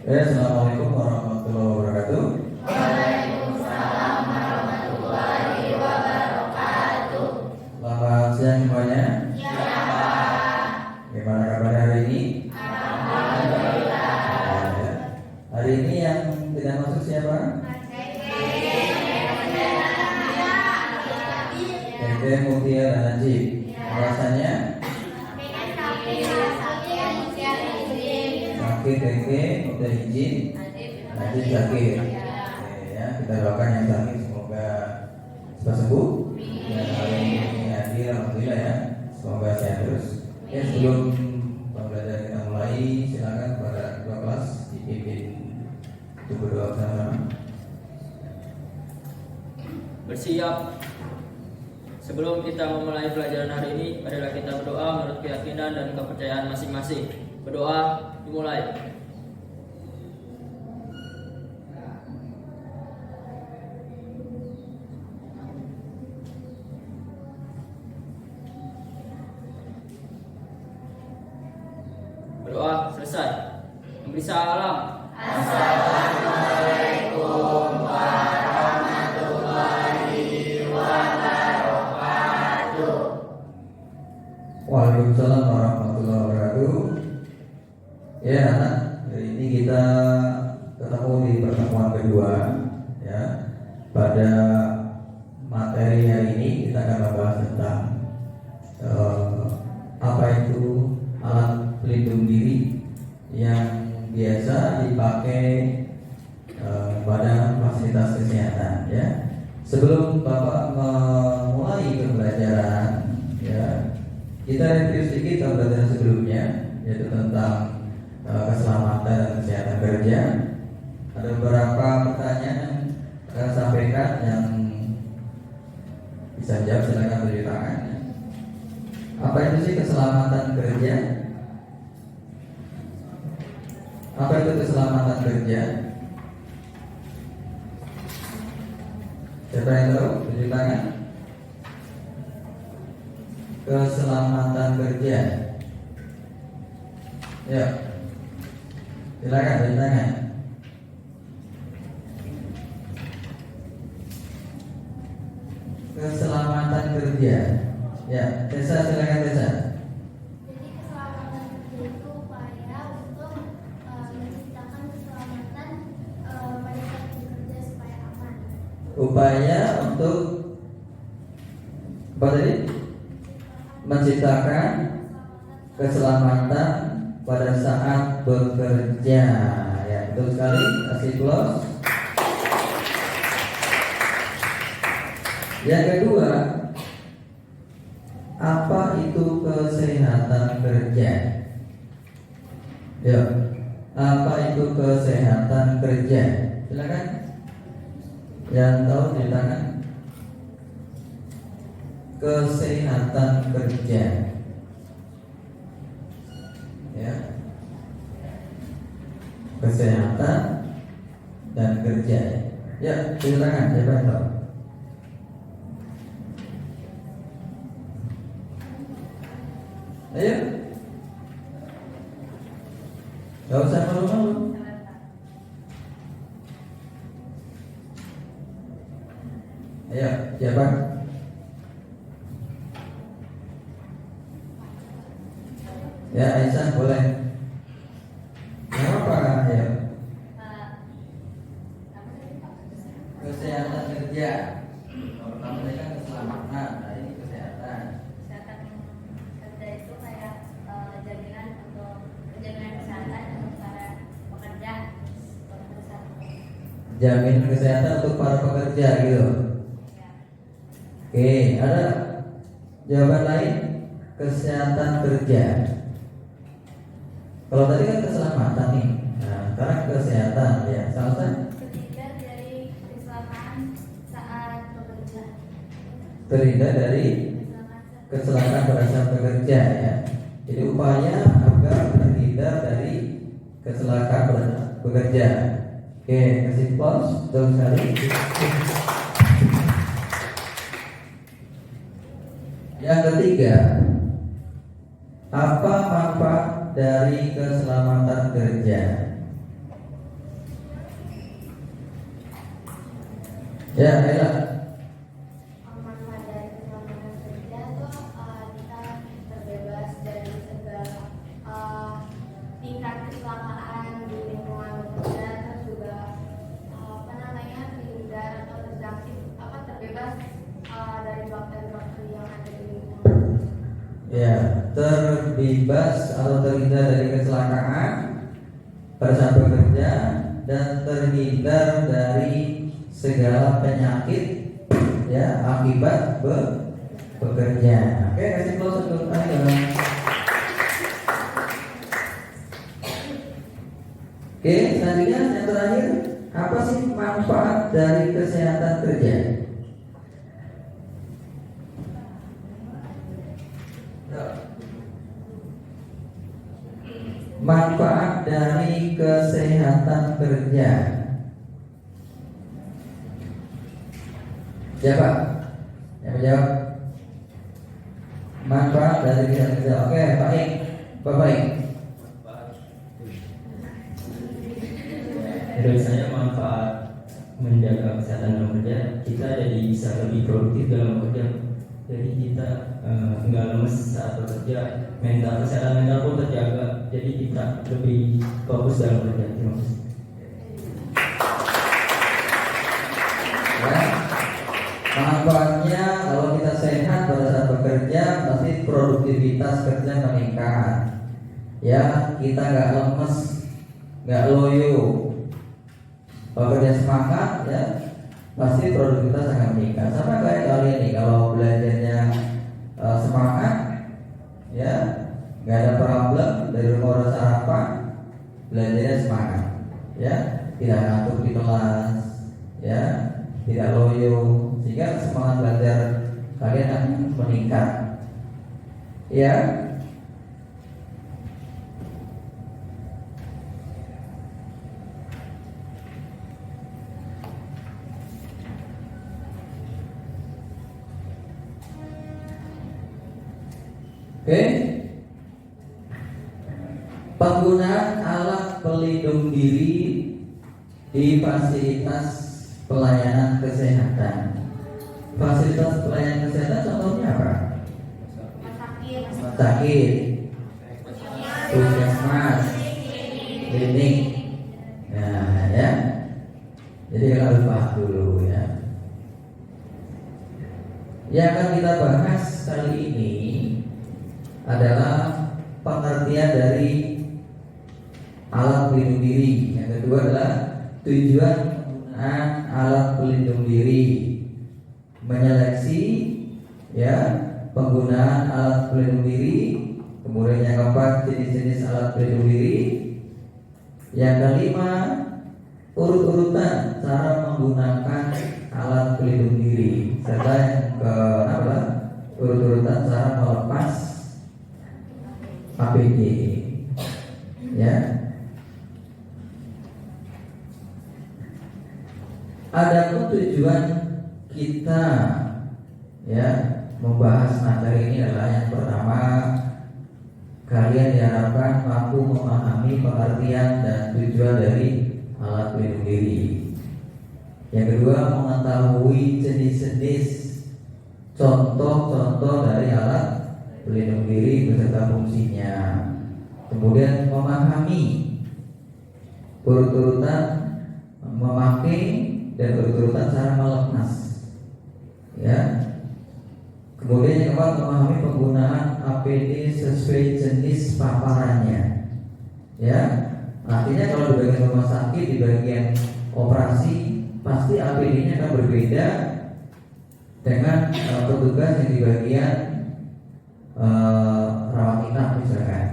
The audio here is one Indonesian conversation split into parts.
Ya, Assalamualaikum warahmatullahi wabarakatuh. Waalaikumsalam warahmatullahi wabarakatuh. Selamat siang semuanya. Ya, Pak. Gimana kabar hari ini? Alhamdulillah. Ya. Hari ini yang tidak masuk siapa? Tete, Mutia, dan Najib. Alasannya? Sakit, Tete, udah izin. Najib sakit. Oke, ya, kita doakan yang sakit semoga cepat sembuh. Yang paling hadir, alhamdulillah ya. Semoga sehat terus. Ya, sebelum pembelajaran kita mulai, silakan kepada ketua kelas dipimpin untuk berdoa bersama-sama. Bersiap. Sebelum kita memulai pelajaran hari ini, marilah kita berdoa menurut keyakinan dan kepercayaan masing-masing. Berdoa dimulai. Berdoa selesai. Memberi salam. Assalamualaikum warahmatullahi wabarakatuh. Waalaikumsalam warahmatullahi wabarakatuh. Ya, anak, hari ini kita ketemu di pertemuan kedua. Ya, pada materi hari ini kita akan membahas tentang apa itu alat pelindung diri yang biasa dipakai pada fasilitas kesehatan. Ya, sebelum Bapak memulai pembelajaran, ya, kita review sedikit pembelajaran sebelumnya, yaitu tentang keselamatan dan kesehatan kerja. Ada beberapa pertanyaan yang akan sampaikan, yang bisa jawab silakan beri tangan. Apa itu sih keselamatan kerja? Apa itu keselamatan kerja? Siapa yang tahu? Beri tangan. Keselamatan kerja. Ya, silakan beri tangan. Keselamatan kerja. Ya, Tessa, silakan Tessa. Jadi keselamatan kerja itu upaya untuk menciptakan keselamatan pada saat bekerja supaya aman. Upaya untuk apa tadi? Menciptakan keselamatan pada saat bekerja. Ya, betul sekali. Kasih plus. Yang kedua, apa itu kesehatan kerja? Ya, apa itu kesehatan kerja? Silakan. Yang tahu silakan. Kesehatan kerja. Ya. Kesehatan dan kerja. Ya, silakan. Siapa yang tahu? Ayo. Gak usah malu-malu. Ayo, siapa? Ya, Aisyah boleh. Gak apa-apa, ayo. Kesehatan kerja. Pertama tadi kan keselamatan, nah ini kesehatan. Kesehatan kerja itu kayak jaminan kesehatan untuk para pekerja. Jaminan kesehatan untuk para pekerja gitu. Oke, ada jawaban lain? Kesehatan kerja. Kalau tadi kan keselamatan nih. Nah, sekarang kesehatan ya. Sama-sama. Terhindar dari kecelakaan saat bekerja. Terhindar dari kecelakaan pada saat bekerja ya. Jadi upaya agar terhindar dari kecelakaan pada saat bekerja. Oke, kasih plus. Betul sekali. Yang ketiga, apa manfaat dari keselamatan kerja? Ya, Ella. Manfaat dari keselamatan kerja tuh kita terbebas dari segala tingkat kecelakaan di lingkungan bekerja, terus juga terhindar atau terbebas dari bakteri-bakteri yang ada di lingkungan. Ya, terbebas atau terhindar dari kecelakaan pada saat bekerja dan terhindar dari segala penyakit ya akibat bekerja. Oke, kasih close dulu aja. Oke, selanjutnya yang terakhir, apa sih manfaat dari kesehatan kerja? Manfaat dari kesehatan kerja. Siapa yang menjawab? Manfaat dari kesehatan kerja. Oke, baik, baik. Menurut saya manfaat menjaga kesehatan dalam kerja, kita jadi bisa lebih produktif dalam bekerja. Jadi kita nggak lemes saat bekerja, mental kesehatan mental pun terjaga. Jadi kita lebih fokus dalam bekerja. Terima kasih. Ya. Manfaatnya kalau kita sehat pada saat bekerja, pasti produktivitas kerja meningkat. Ya, kita nggak lemes, nggak loyo. Kalau kerja semangat, ya pasti produktivitas akan meningkat. Sama kayak kalian nih, kalau belajarnya semangat, ya nggak ada problem dari rumah udah sarapan, belajarnya semangat, ya tidak ngantuk di kelas, ya tidak loyo, sehingga semangat belajar kalian akan meningkat, ya. Oke, penggunaan alat pelindung diri di fasilitas pelayanan kesehatan. Fasilitas pelayanan kesehatan contohnya apa? Rumah sakit, puskesmas, klinik. Nah, ya. Jadi kita harus paham dulu ya. Yang akan kita bahas kali ini adalah pengertian dari alat pelindung diri. Yang kedua adalah tujuan penggunaan alat pelindung diri, menyeleksi ya penggunaan alat pelindung diri, kemudian yang keempat jenis-jenis alat pelindung diri, yang kelima urut-urutan cara menggunakan alat pelindung diri, serta yang keenam urut-urutan cara melepas APD, ya. Adapun tujuan kita ya membahas materi ini adalah yang pertama, kalian diharapkan mampu memahami pengertian dan tujuan dari alat pelindung diri. Yang kedua, mengetahui jenis-jenis contoh-contoh dari alat pelindung diri beserta fungsinya. Kemudian memahami urut-urutan memakai dan urut-urutan cara melepas, ya. Kemudian yang keempat, memahami penggunaan APD sesuai jenis paparannya, ya. Artinya kalau di bagian rumah sakit, di bagian operasi, pasti APD-nya akan berbeda dengan petugas yang di bagian rawat inap misalkan,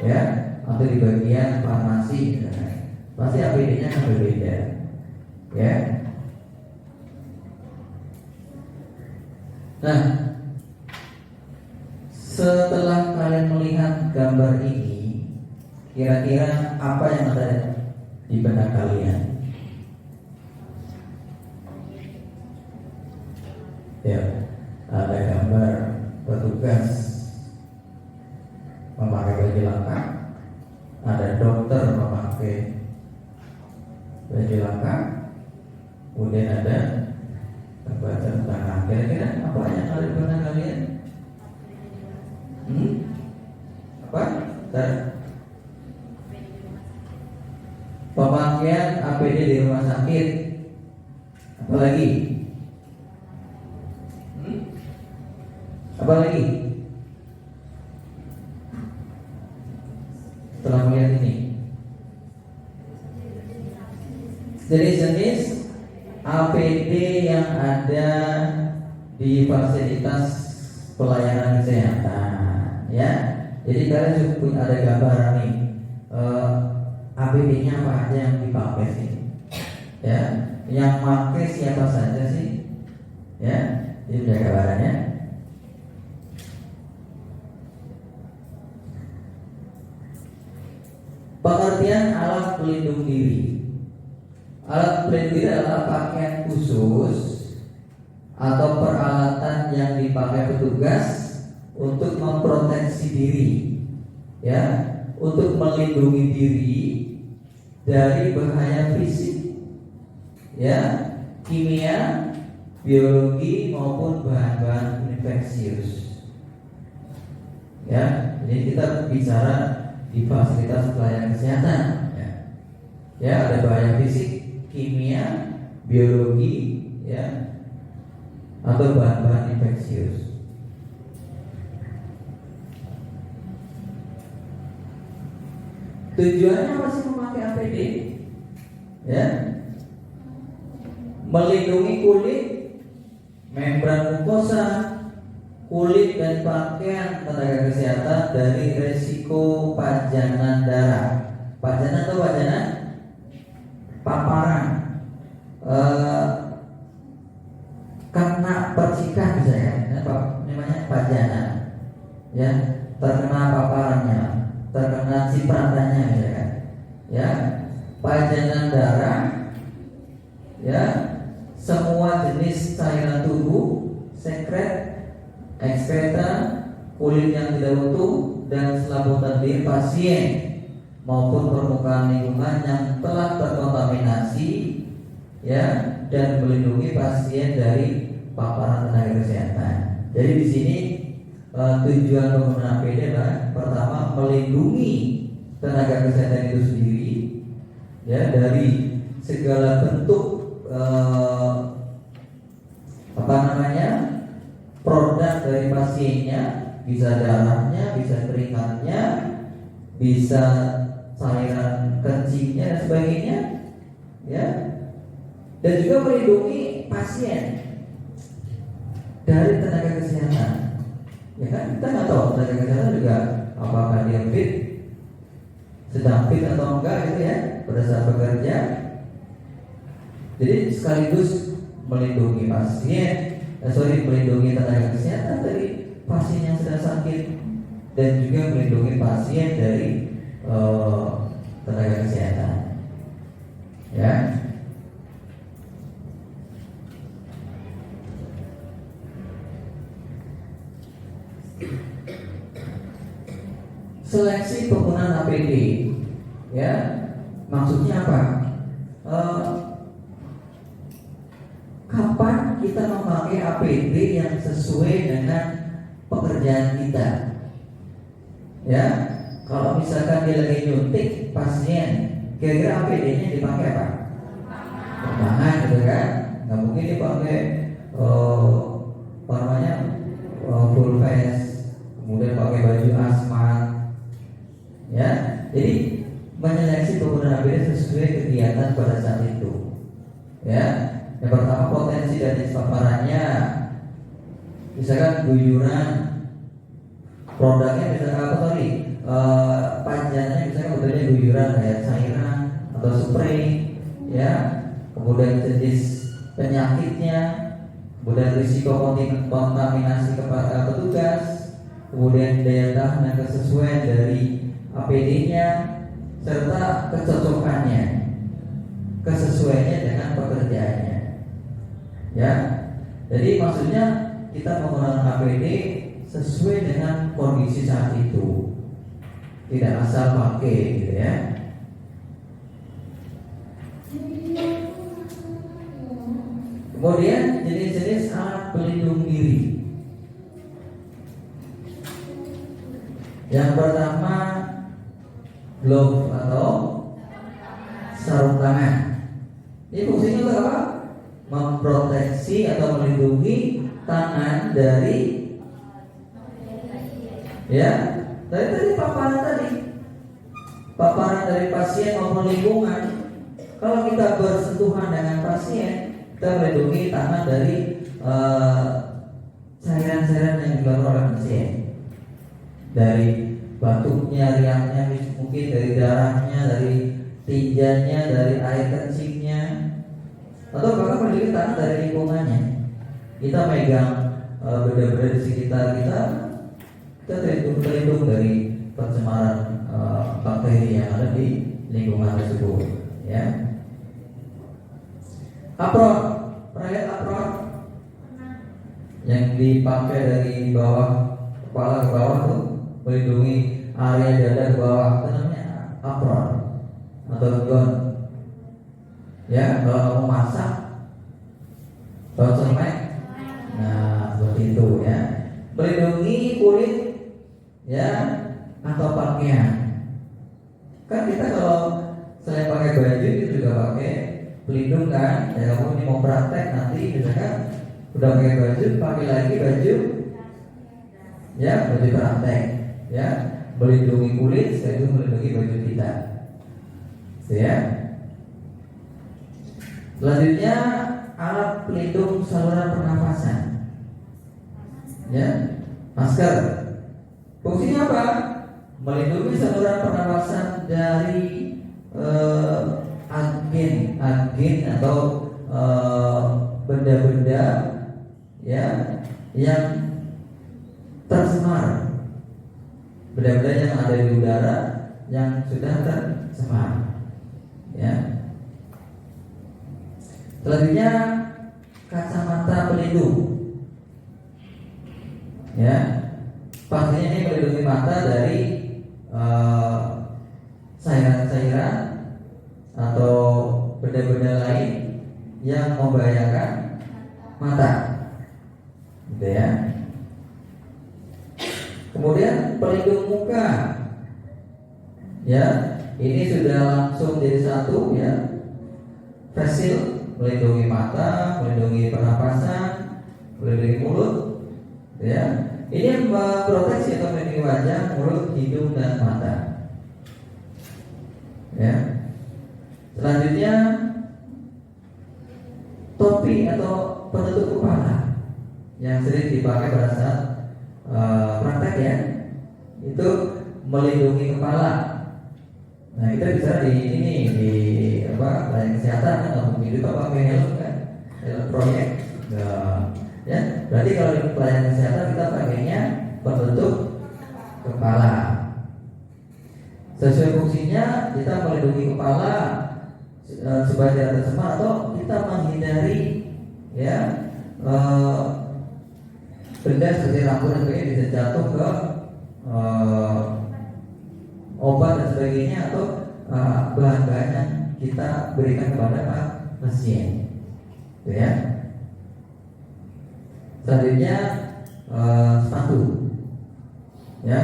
ya, atau di bagian farmasi misalkan, pasti APD-nya akan berbeda, ya. Nah, setelah kalian melihat gambar ini, kira-kira apa yang ada di benak kalian? Ya, ada gambar petugas memakai baju lengkap, ada dokter memakai baju lengkap, kemudian ada pemakaian APD di rumah sakit. Apalagi? Apalagi? Setelah melihat ini, jenis-jenis APD yang ada di fasilitas pelayanan kesehatan, ya. Jadi kalian sudah ada gambaran nih, APD-nya apa aja yang dipakai sih, ya. Yang pakai siapa saja sih, ya. Ini udah gambarannya. Pengertian alat pelindung diri. Alat pelindung diri adalah pakaian khusus atau peralatan yang dipakai petugas untuk memproteksi diri, ya, untuk melindungi diri dari bahaya fisik, ya, kimia, biologi maupun bahan-bahan infeksius. Ya, jadi kita bicara di fasilitas pelayanan kesehatan, ya. Ya, ada bahaya fisik, kimia, biologi, ya, atau bahan-bahan infeksius. Tujuannya apa sih memakai APD? Ya, melindungi kulit, membran mukosa, kulit dan pakaian tenaga kesehatan dari resiko pajanan darah. Pajanan atau pajanan? Paparan, kena percikan misalnya, namanya pajanan, ya, terkena paparannya, terkena cipratannya misalnya, ya, pajanan darah, ya, semua jenis cairan tubuh, sekret, ekskretan, kulit yang tidak utuh dan selabutan diri pasien maupun permukaan lingkungan yang telah terkontaminasi, ya, dan melindungi pasien dari paparan tenaga kesehatan. Jadi di sini tujuan penggunaan APD adalah pertama melindungi tenaga kesehatan itu sendiri, ya, dari segala bentuk produk dari pasiennya, bisa darahnya, bisa keringatnya, bisa cairan kencingnya dan sebagainya, ya, dan juga melindungi pasien dari tenaga kesehatan. Ya kan, kita nggak tahu tenaga kesehatan juga apakah dia fit, sedang fit atau enggak gitu ya pada saat bekerja. Jadi sekaligus melindungi melindungi tenaga kesehatan dari pasien yang sedang sakit dan juga melindungi pasien dari tenaga kesehatan. Ya. Seleksi penggunaan APD, ya, maksudnya apa? Kapan kita memakai APD yang sesuai dengan pekerjaan kita? Ya, kalau misalkan dia lagi nyuntik pasien, kira-kira APD-nya dipakai apa? Tangan, gitu kan? Nggak mungkin dipakai full face, kemudian pakai baju asmat. Ya, jadi menyeleksi penggunaan APD sesuai kegiatan pada saat itu. Ya, yang pertama potensi dan paparannya, misalkan guyuran, produknya misalkan panjangnya misalkan betulnya guyuran kayak cairan atau spray, ya, kemudian jenis penyakitnya, kemudian risiko kontaminasi kepada petugas, kemudian daya tahan dan kesesuaian dari APD-nya, serta kecocokannya, kesesuaiannya dengan pekerjaannya. Ya, jadi maksudnya kita menggunakan APD sesuai dengan kondisi saat itu, tidak asal pakai, gitu ya. Kemudian jenis-jenis alat pelindung diri. Yang pertama, glove atau sarung tangan. Ini fungsinya untuk apa? Memproteksi atau melindungi tangan dari tadi paparan dari pasien maupun lingkungan. Kalau kita bersentuhan dengan pasien, kita melindungi tangan dari cairan-cairan yang dikeluarkan oleh pasien, dari batuknya, riaknya, mungkin dari darahnya, dari tinjanya, dari air kencingnya, atau bahkan melindungi tangan dari lingkungannya. Kita megang benda-benda di sekitar kita terlindung dari pencemaran bakteri yang ada di lingkungan tersebut. Ya. Apron, pernah lihat apron? Yang dipakai dari bawah kepala ke bawah tuh, melindungi area dada ke bawah, itu namanya apron atau gown. Ya, kalau kamu masak, celemek, nah seperti itu ya, melindungi kulit, ya, atau pakaian. Kan kita kalau selain pakai baju itu juga pakai pelindung kan? Ya kamu ini mau praktek nanti misalkan udah pakai baju, pakai lagi baju, ya baju praktek, ya melindungi kulit, sekaligus melindungi baju kita, ya. Selanjutnya alat pelindung saluran pernafasan, ya, masker. Fungsinya apa? Melindungi saluran pernafasan dari agen atau benda-benda ya yang tercemar, benda-benda yang ada di udara yang sudah tercemar, ya. Selanjutnya kacamata pelindung, ya, pastinya ini melindungi mata dari cairan-cairan atau benda-benda lain yang membahayakan mata, gitu ya. Kemudian pelindung muka, ya, ini sudah langsung jadi satu, ya, face shield, melindungi mata, melindungi pernapasan, melindungi mulut, ya. Ini memproteksi atau melindungi wajah, mulut, hidung, dan mata, ya. Selanjutnya topi atau penutup kepala yang sering dipakai pada saat praktek, ya, itu melindungi kepala. Nah kita bisa di pelayanan kesehatan kan nggak mungkin juga pakai helm kan, helm proyek. Nah, ya berarti kalau di pelayanan kesehatan kita pakainya penutup kepala. Sesuai fungsinya kita melindungi kepala supaya tidak tercemar atau kita menghindari, ya, benda seperti rambut dan sebagainya bisa jatuh ke obat dan sebagainya atau bahan-bahan yang kita berikan kepada pasien, gitu ya. Selanjutnya sepatu, ya,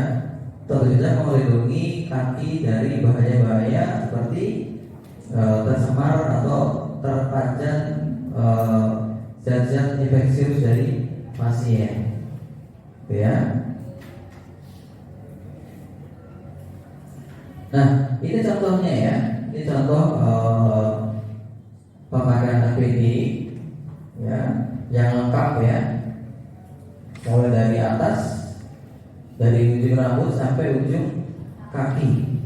tentunya melindungi kaki dari bahaya-bahaya seperti tercemar atau terpajan zat-zat infeksius dari pasien, gitu ya. Nah, ini contohnya, ya. Ini contoh pemakaian APD, ya, yang lengkap, ya. Mulai dari atas, dari ujung rambut sampai ujung kaki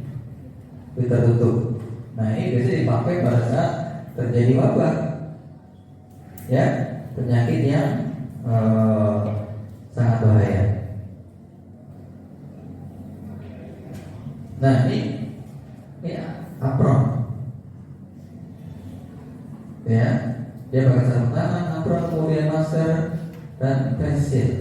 itu tertutup. Nah, ini biasanya dipakai pada saat terjadi wabah, ya, penyakit yang sangat bahaya. Nah, ini apron, ya, dia pakai sarung tangan, apron, kemudian masker dan face shield.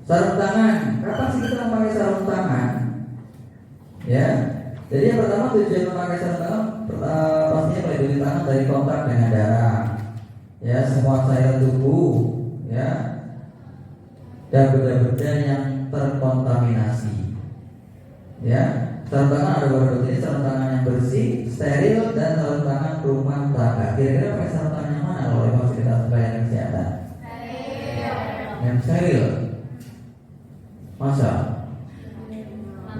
Sarung tangan, kapan sih kita memakai sarung tangan? Ya, jadi yang pertama tujuan memakai sarung tangan pastinya melindungi tangan dari kontak dengan darah, ya, semua cairan tubuh, ya, dan benda-benda yang terkontaminasi. Ya, sarung tangan ada beberapa jenis: sarung tangan yang bersih, steril, dan sarung tangan rumah tangga. Kira-kira pakai sarung tangan yang mana kalau memang kita pelayanan kesehatan? Yang steril. Masa?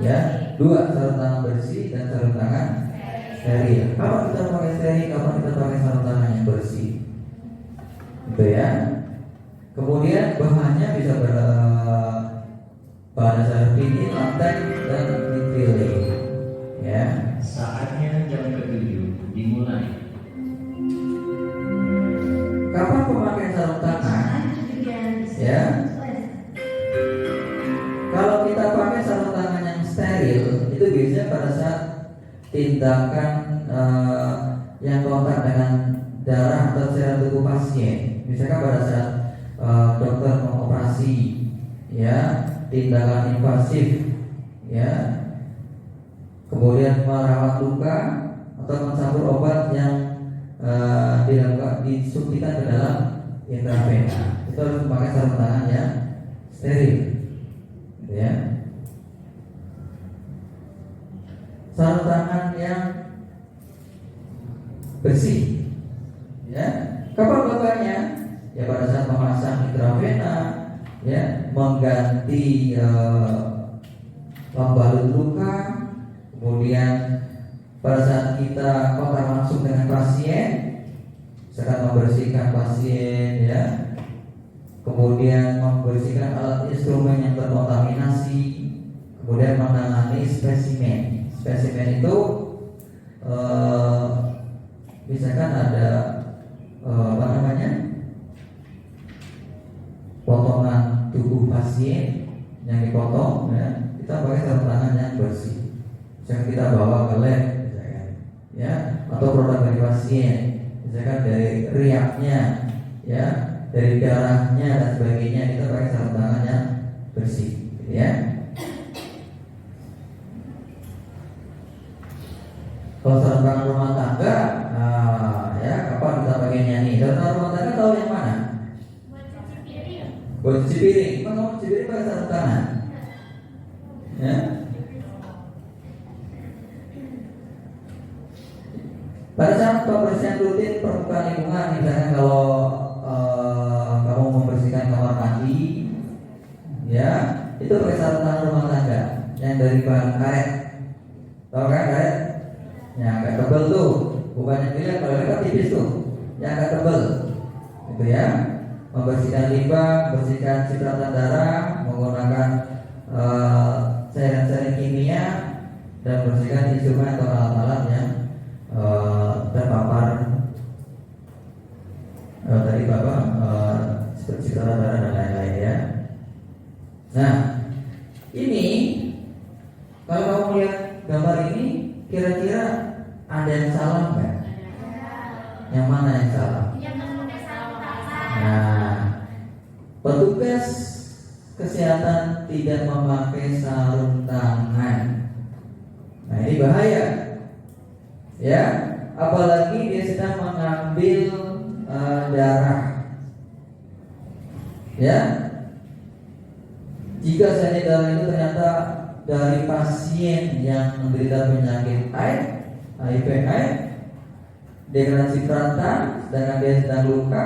Ya, 2 sarung tangan bersih dan sarung tangan steril. Kapan kita pakai steril? Kapan kita pakai sarung tangan yang bersih? Gitu ya. Kemudian bahannya bisa bahan dasar vinil, latex, dan nitrile. Ya. Saatnya jam ke-7 dimulai. Kapan pemakaian sarung tangan? Ya. Kalau kita pakai sarung tangan yang steril, itu biasanya pada saat tindakan yang kontak dengan darah atau cairan tubuh pasien. Misalkan pada saat dokter mengoperasi, ya, tindakan invasif, ya, kemudian merawat luka atau mencampur obat yang disuntikan ke dalam intravena, itu harus memakai sarung tangan yang steril, ya. Sarung tangan yang bersih, ya. Kapan bapaknya? Ya pada saat memasang intravena, ya, mengganti pembalut luka, kemudian pada saat kita kontak langsung dengan pasien, sekarang membersihkan pasien, ya, kemudian membersihkan alat instrumen yang terkontaminasi, kemudian menangani spesimen. Spesimen itu misalkan ada apa namanya, potongan tubuh pasien yang dipotong, ya, kita pakai sarung tangan yang bersih. Misalkan kita bawa ke lab, misalkan, ya, atau produk dari pasien, misalkan dari riaknya, ya, dari darahnya dan sebagainya, kita pakai sarung tangan yang bersih, gitu ya. Kalau sarung tangan rumah tangga, ya, kapan kita pakainya nih? Sarung tangan rumah tangga tahu yang mana? Buat cuci piring. Emang kamu cuci piring pakai sarung tangan? Ya. Pada saat pembersihan rutin permukaan lingkungan, misalnya kalau kamu membersihkan kamar mandi, ya, itu pakai sarung tangan rumah tangga yang dari bahan karet. Tahu kan karet? Yang agak tebal tuh, bukan yang dilihat kalau mereka tipis tuh, yang agak tebal, gitu ya. Membersihkan limbah, membersihkan cipratan darah menggunakan cairan-cairan kimia, dan membersihkan instrumen atau alat-alat yang terpapar tadi bapak seperti cipratan darah dan lain-lain, ya. Nah, ini kalau kamu melihat gambar ini, kira-kira ada yang salah nggak? Yang mana yang salah? Nah, petugas kesehatan tidak memakai sarung tangan. Nah, ini bahaya, ya. Apalagi dia sedang mengambil darah, ya. Jika saja darah itu ternyata dari pasien yang menderita penyakit HIV/AIDS, dia kena cipratan, sedangkan dia sedang luka,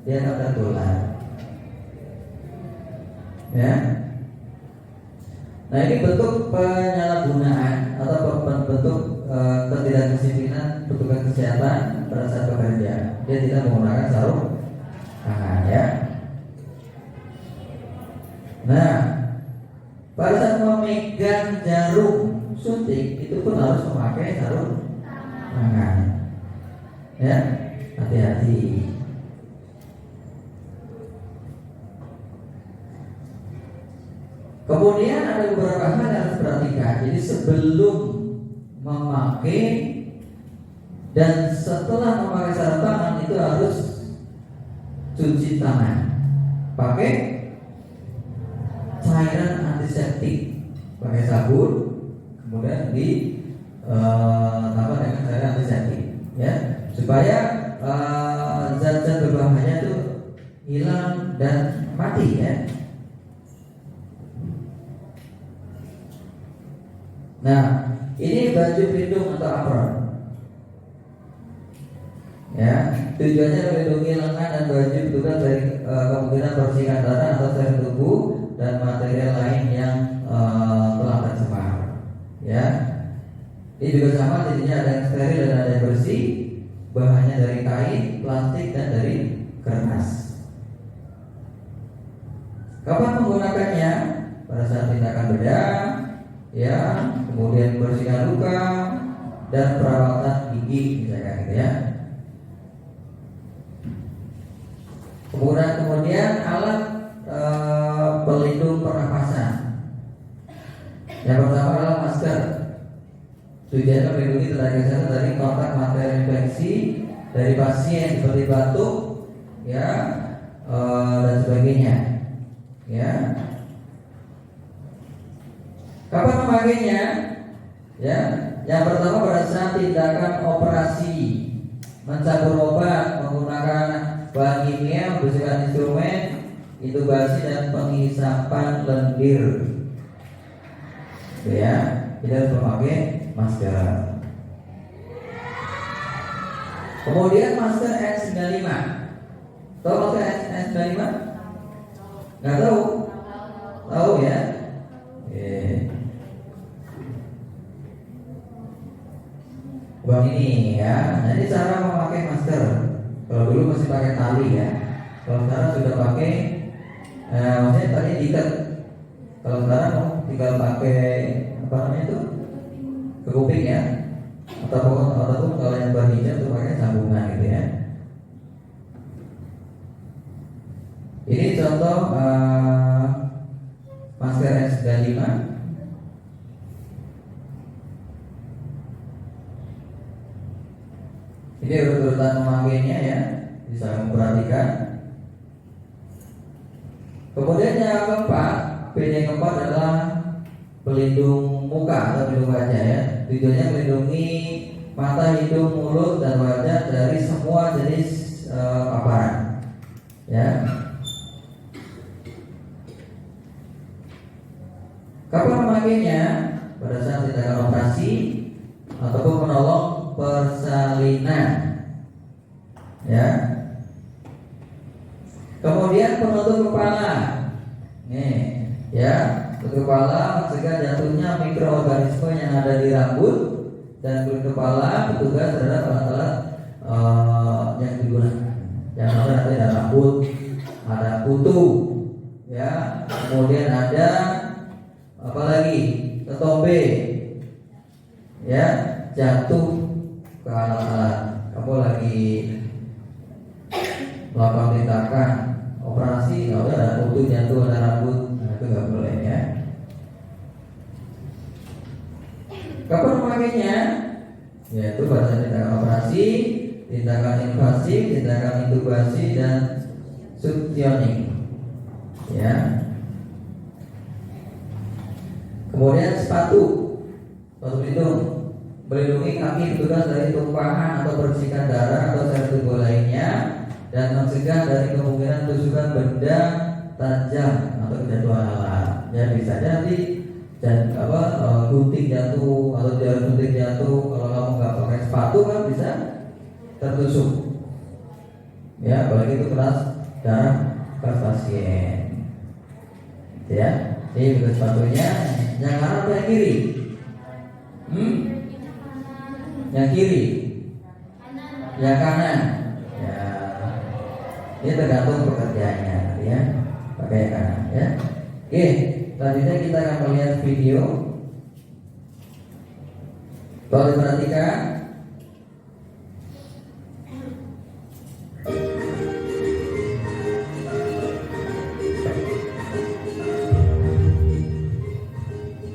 dia akan tertular, ya. Nah, ini bentuk penyalahgunaan atau bentuk ketidakdisiplinan petugas kesehatan pada saat bekerja. Dia tidak menggunakan sarung tangan, ya. Nah, pada saat memegang jarum suntik itu pun harus memakai sarung tangan, ya. Hati-hati. Kemudian ada beberapa hal yang harus diperhatikan. Jadi sebelum memakai dan setelah memakai sarung tangan itu harus cuci tangan pakai cairan antiseptik, pakai sabun, kemudian ditambah dengan cairan antiseptik, ya, supaya zat-zat berbahaya itu hilang dan mati, ya. Nah, ini baju pelindung atau apron. Ya, tujuannya melindungi lengan dan baju petugas dari kemungkinan percikan darah atau sel tubuh dan material lain yang telah tercemar. Ya, ini juga sama, jadinya ada yang steril dan ada yang bersih. Bahannya dari kain, plastik dan dari kertas. Kapan menggunakannya? Pada saat tindakan bedah, ya, kemudian membersihkan luka dan perawatan gigi, misalkan gitu ya. Kemudian alat pelindung pernapasan. Yang pertama adalah masker. Tujuannya melindungi tenaga kesehatan dari kontak materi infeksi dari pasien seperti batuk, ya, dan sebagainya. Ya. Kapan memakainya? Ya, yang pertama pada saat tindakan operasi, mencampur obat, menggunakan bahan kimia, membersihkan instrumen, intubasi dan penghisapan lendir. Ya, kita harus memakai masker. Kemudian masker N95. Tahu masker N95? Nggak tahu? Tahu ya? Bang ini ya. Nah, ini cara memakai masker. Kalau dulu masih pakai tali ya. Kalau sekarang sudah pakai, maksudnya tadi diikat. Kalau sekarang tinggal pakai apa namanya itu? Ke kuping ya. Ataupun kalau yang berhijab itu pakai sambungan gitu ya. Ini contoh masker N95. Ini urut-urutan memakainya ya, bisa memperhatikan. Kemudian yang keempat, yang keempat adalah pelindung muka atau pelindung wajah ya. Tujuannya melindungi mata, hidung, mulut dan wajah dari semua jenis paparan. Ya. Kapan memakainya? Pada saat tindakan operasi ataupun menolong persalinan. Ya. Kemudian penutup kepala. Nih, ya, penutup kepala mencegah jatuhnya mikroorganisme yang ada di rambut dan kulit kepala. Petugas terhadap alat-alat yang digunakan. Yang ada rambut, ada kutu, ya. Kemudian ada apalagi ketombe, ya, jatuh ke alat-alat. Kamu lagi melakukan tindakan operasi, kalau ada kutu jatuh, ada rambut, nah itu nggak boleh ya. Kapan memakainya? Yaitu pada saat tindakan operasi, tindakan invasif, tindakan intubasi dan suctioning, ya. Kemudian sepatu pelindung, melindungi kaki petugas dari tumpahan atau percikan darah atau sel tubuh lainnya dan mencegah dari kemungkinan tusukan benda tajam atau kejatuhan alat. Ya, bisa jadi gunting jatuh atau jarum suntik jatuh. Kalau kamu nggak pakai sepatu kan bisa tertusuk. Ya, apalagi itu keras darah ke pasien. Ya, ini bukan sepatunya. Yang kanan atau yang kiri? Yang kiri? Yang kanan? Ya, ini tergantung pekerjaannya, ya. Pakai yang kanan, ya. Oke, selanjutnya kita akan melihat video. Tolong diperhatikan.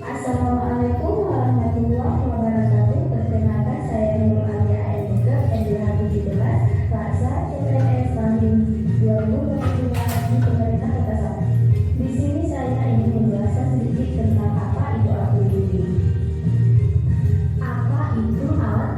Assalamualaikum warahmatullahi wabarakatuh. Perkenalkan, saya Nurul Alia Ayemuga, PNBH 17, Plaza CPNS tahun 2022 di Pemerintah Kota Sabang. Di sini saya ingin menjelaskan sedikit tentang apa itu alat pelindung diri. Apa itu alat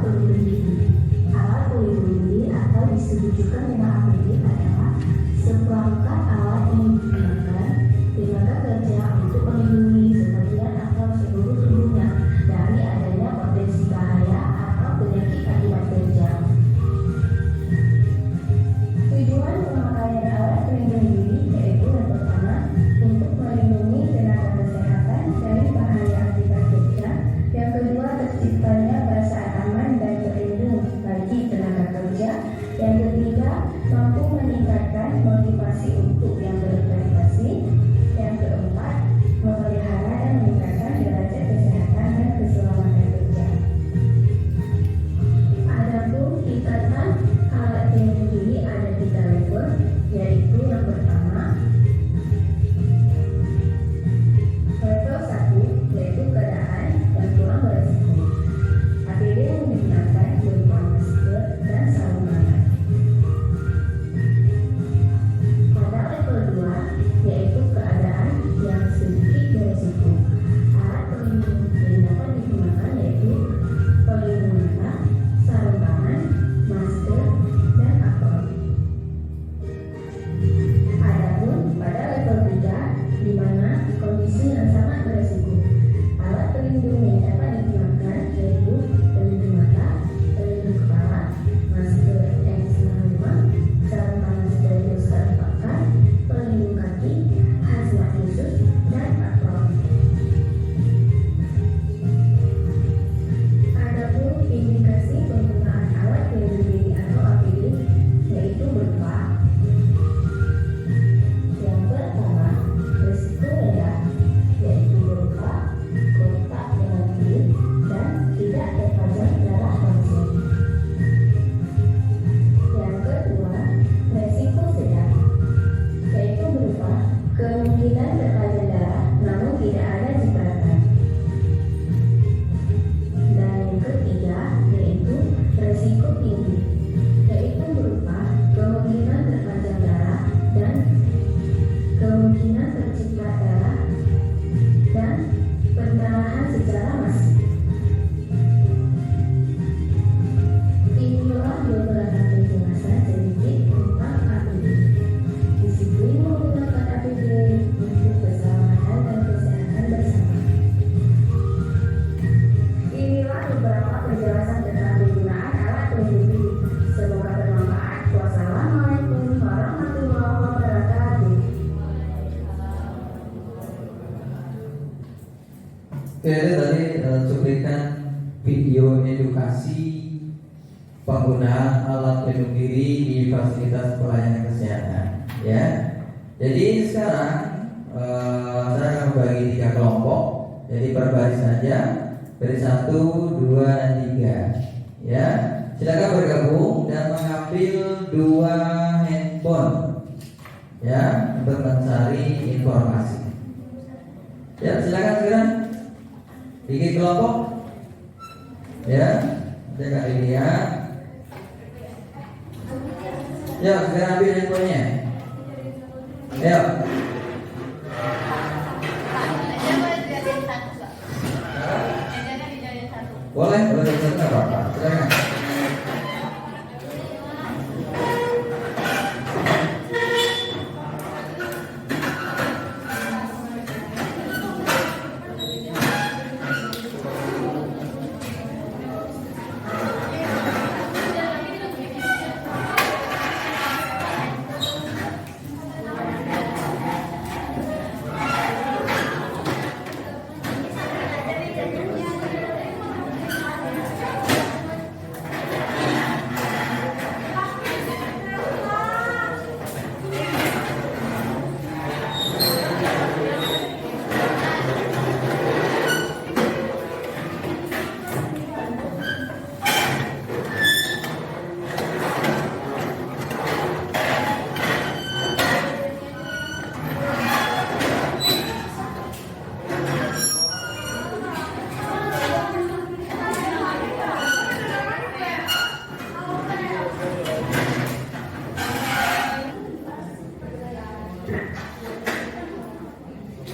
pelindung yang dapat digunakan yaitu pelindung mata, pelindung kepala, masker N95, sarung tangan sterilus keempat, pelindung kaki, hazmat khusus, dan apron. Adapun indikasi penggunaan alat pelindung diri atau APD yaitu berupa yang pertama, risiko rendah, yaitu berupa kontak dengan kulit dan tidak terpajang darah langsung. Yang kedua, risiko sedang, yaitu berupa kemungkinan terpajang darah namun tidak ada cipratan. Dan yang ketiga, yaitu risiko tinggi, yaitu berupa kemungkinan terpajang darah dan kemungkinan terciprat darah dan pendarahan secara masif. Inilah beberapa penjelasan sedikit tentang APD. Disiplin menggunakan APD untuk keselamatan dan kesehatan bersama. Inilah beberapa penjelasan tentang penggunaan alat pelindung diri. Semoga bermanfaat. Wassalamualaikum warahmatullahi wabarakatuh. Oke, itu tadi cuplikan video edukasi penggunaan alat pelindung diri di fasilitas pelayanan kesehatan. Ya, jadi sekarang saya akan membagi 3 kelompok. Jadi per baris saja, baris 1, 2, dan 3. Ya, silakan bergabung dan mengambil 2 handphone. Ya, untuk mencari informasi. Ya, silakan sekarang. Bikin kelompok. Ya, jangan dilihat. Ya, sekarang ambil handphonenya. Ya. Boleh, boleh nggak apa-apa. Silakan.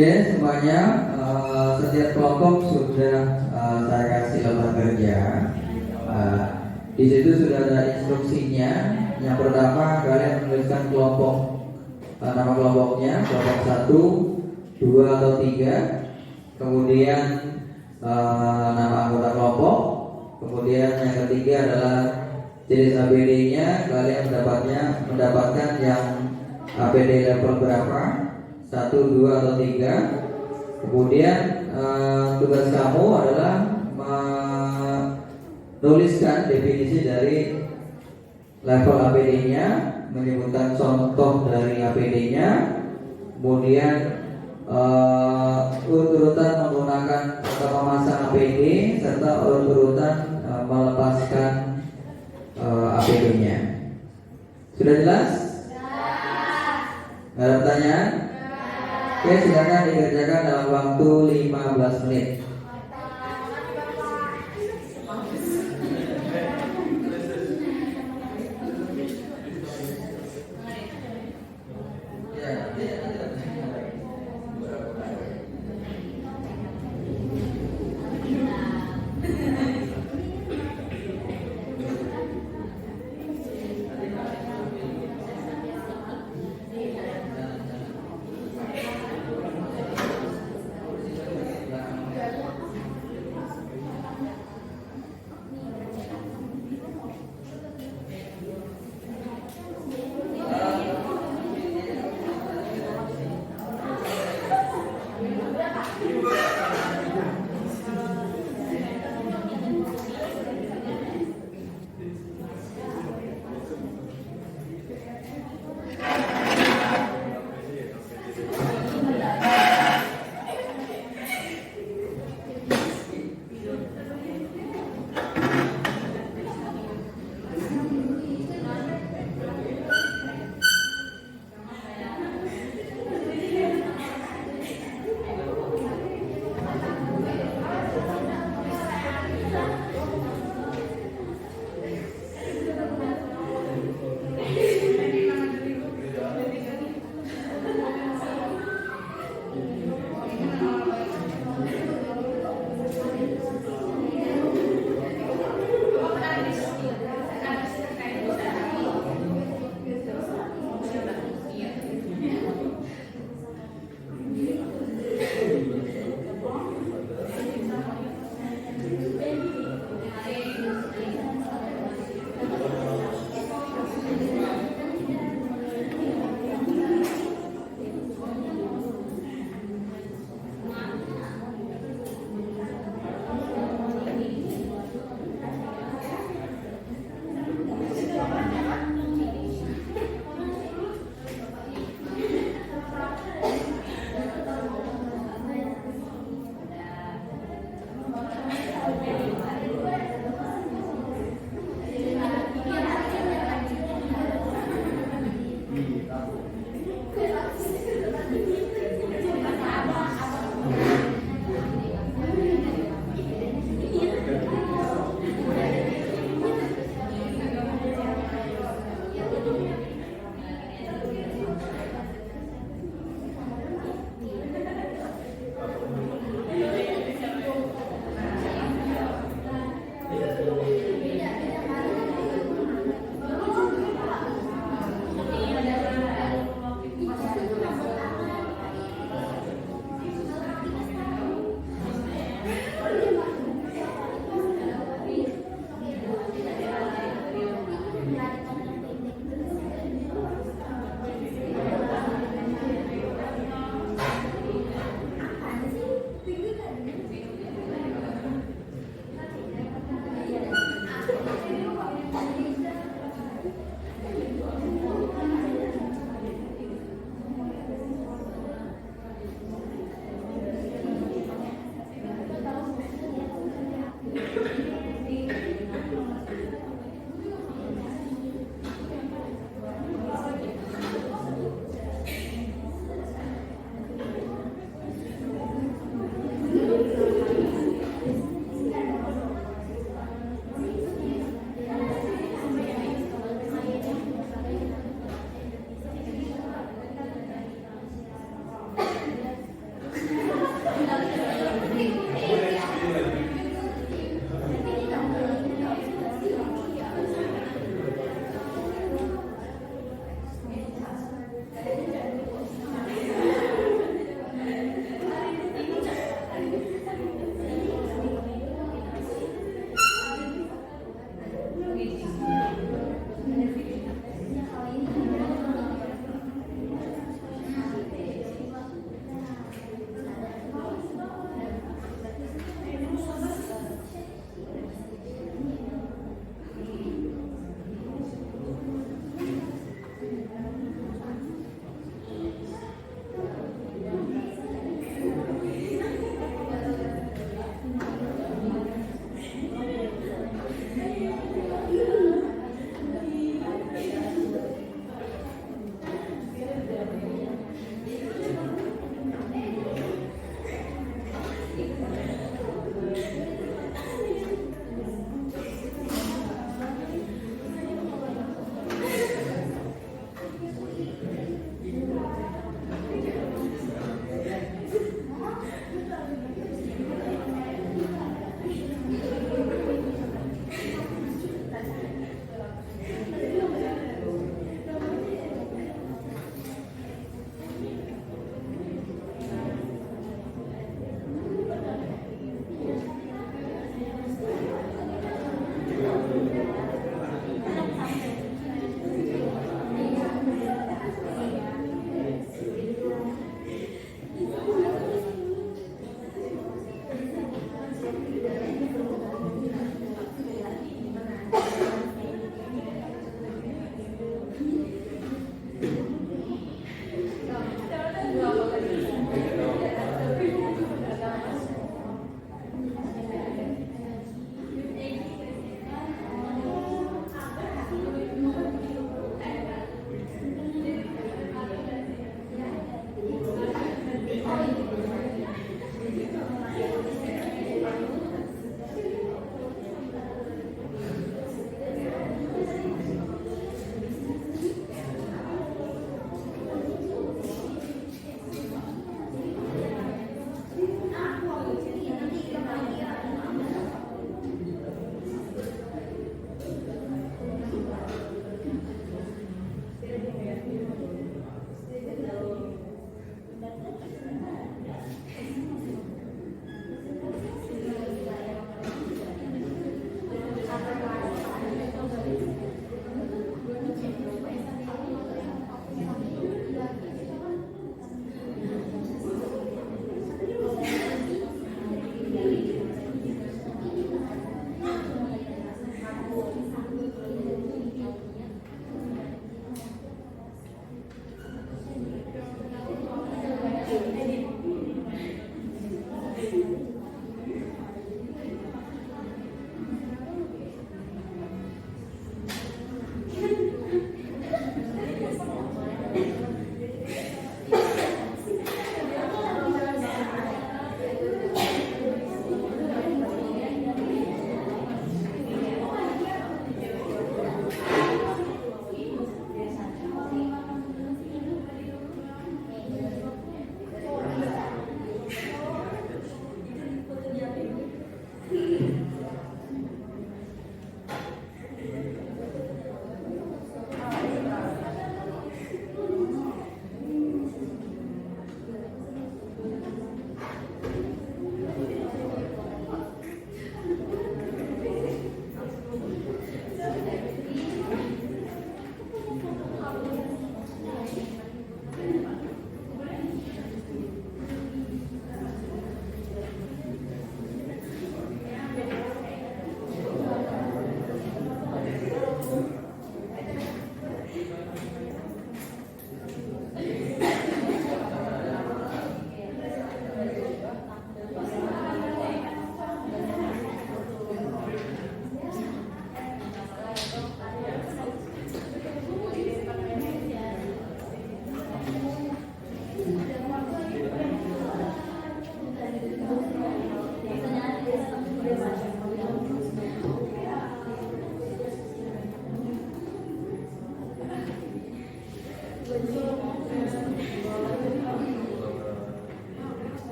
Oke, semuanya setiap kelompok sudah saya kasih lembar kerja. Di situ sudah ada instruksinya. Yang pertama, kalian menuliskan kelompok, nama kelompoknya, kelompok 1, 2 atau 3. Kemudian nama anggota kelompok. Kemudian yang ketiga adalah jenis APD-nya. Kalian mendapatkan yang APD level berapa? 1, 2 atau 3. Kemudian tugas kamu adalah menuliskan definisi dari level APD-nya, menyebutkan contoh dari APD-nya, kemudian urut-urutan menggunakan atau memasang APD serta urut-urutan melepaskan APD-nya. Sudah jelas? Ada pertanyaan? Oke, silakan dikerjakan dalam waktu 15 menit.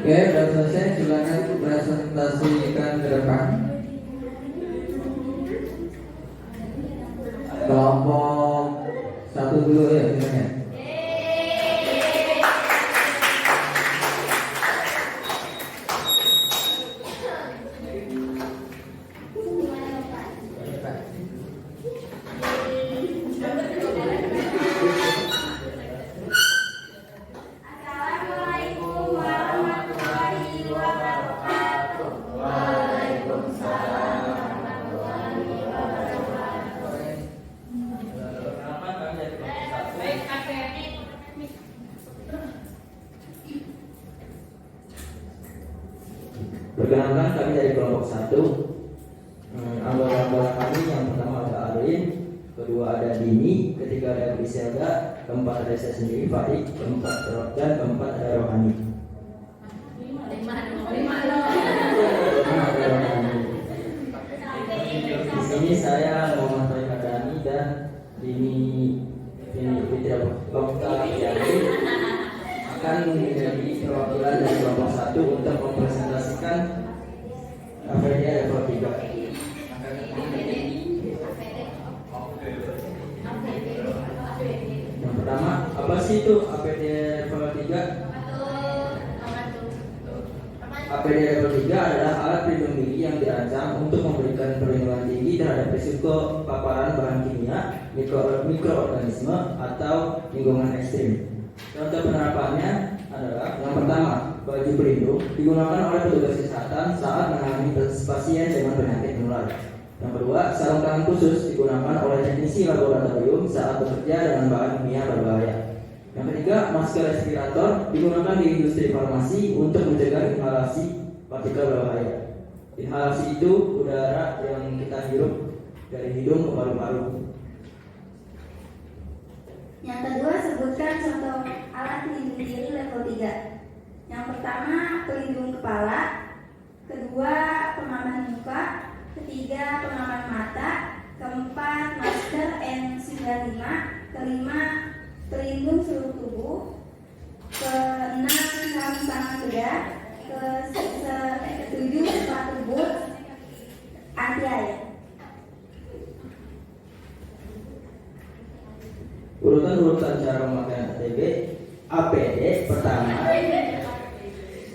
Oke, sudah selesai. Silakan presentasikan ke depan. Kelompok satu dulu ya, silakan. Assalamualaikum warahmatullahi wabarakatuh. Waalaikumsalam warahmatullahi wabarakatuh. Perkenalkan kami dari kelompok 1. Perkenalkan kami dari kelompok 1. Anggota kami yang pertama ada Arin, kedua ada Dini, ketiga ada Griselda, keempat ada saya sendiri Farid, keempat dan keempat ada Rohani. Di sini saya Muhammad Farid Kadani dan Dini Fitria Oktaviani akan menjadi perwakilan dari kelompok 1 untuk mempresentasikan APD level 3. Yang pertama, apa sih itu APD level 3? APD level 3 adalah alat pelindung diri yang dirancang untuk memberikan perlindungan tinggi terhadap risiko paparan bahan kimia, mikroorganisme, atau lingkungan ekstrim. Contoh penerapannya adalah yang pertama, baju pelindung digunakan oleh petugas kesehatan saat menangani pasien dengan penyakit menular. Yang kedua, sarung tangan khusus digunakan oleh teknisi laboratorium saat bekerja dengan bahan kimia berbahaya. Yang ketiga, masker respirator digunakan di industri farmasi untuk mencegah inhalasi partikel berbahaya. Inhalasi itu udara yang kita hirup dari hidung ke paru-paru. Yang kedua, sebutkan contoh alat pelindung diri level 3. Yang pertama, pelindung kepala. Kedua, pengaman muka. Ketiga, pengaman mata. Keempat, masker N95. Kelima, pelindung seluruh tubuh. Keenam, sarung tangan bedah. Ketujuh, sepatu boot anti air. Urutan cara pemakaian APD pertama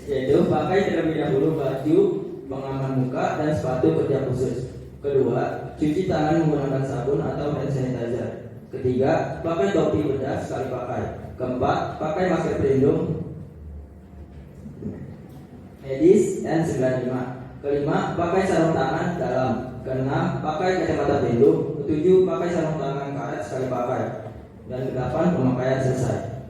yaitu pakai terlebih dahulu baju pengaman muka dan sepatu kerja khusus. Kedua, cuci tangan menggunakan sabun atau hand sanitizer. Ketiga, pakai topi bedah sekali pakai. Keempat, pakai masker pelindung medis N95. Kelima, pakai sarung tangan dalam. Keenam, pakai kacamata pelindung. Ketujuh, pakai sarung tangan karet sekali pakai. Dan ke-8, pemakaian selesai.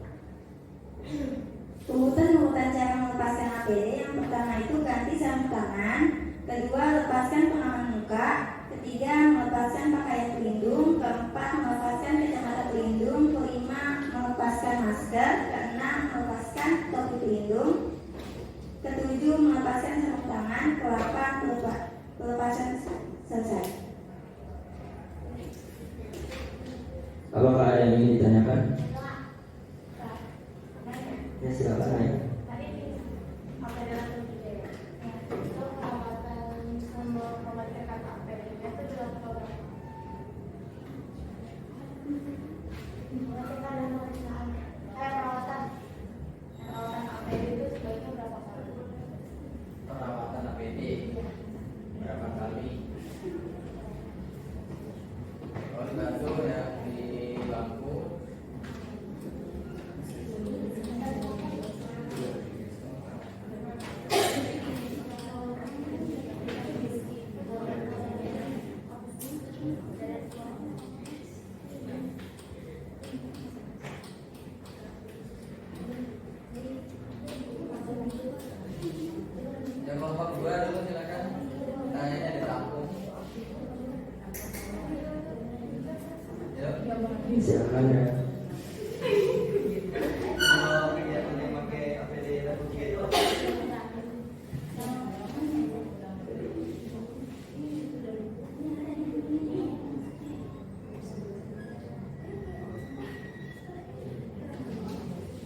Urutan cara melepaskan APD. Yang pertama itu ganti sarung tangan. Kedua, lepaskan pengaman muka. Ketiga, melepaskan pakaian pelindung. Keempat, melepaskan kacamata pelindung. Kelima, melepaskan masker. Keenam, melepaskan topi pelindung. Ketujuh, melepaskan sarung tangan. Ke-8, pelepasan selesai. Apakah ada yang ingin ditanyakan? Ya, silakan naik. Perawatan APD berapa kali? Kalau dibantu ya di lampu. Yang kelompok 2 dulu silakan. Tanyanya di lampu. Yuk. Silakan ya. Kalau kegiatan yang pakai APD level 3 itu apa?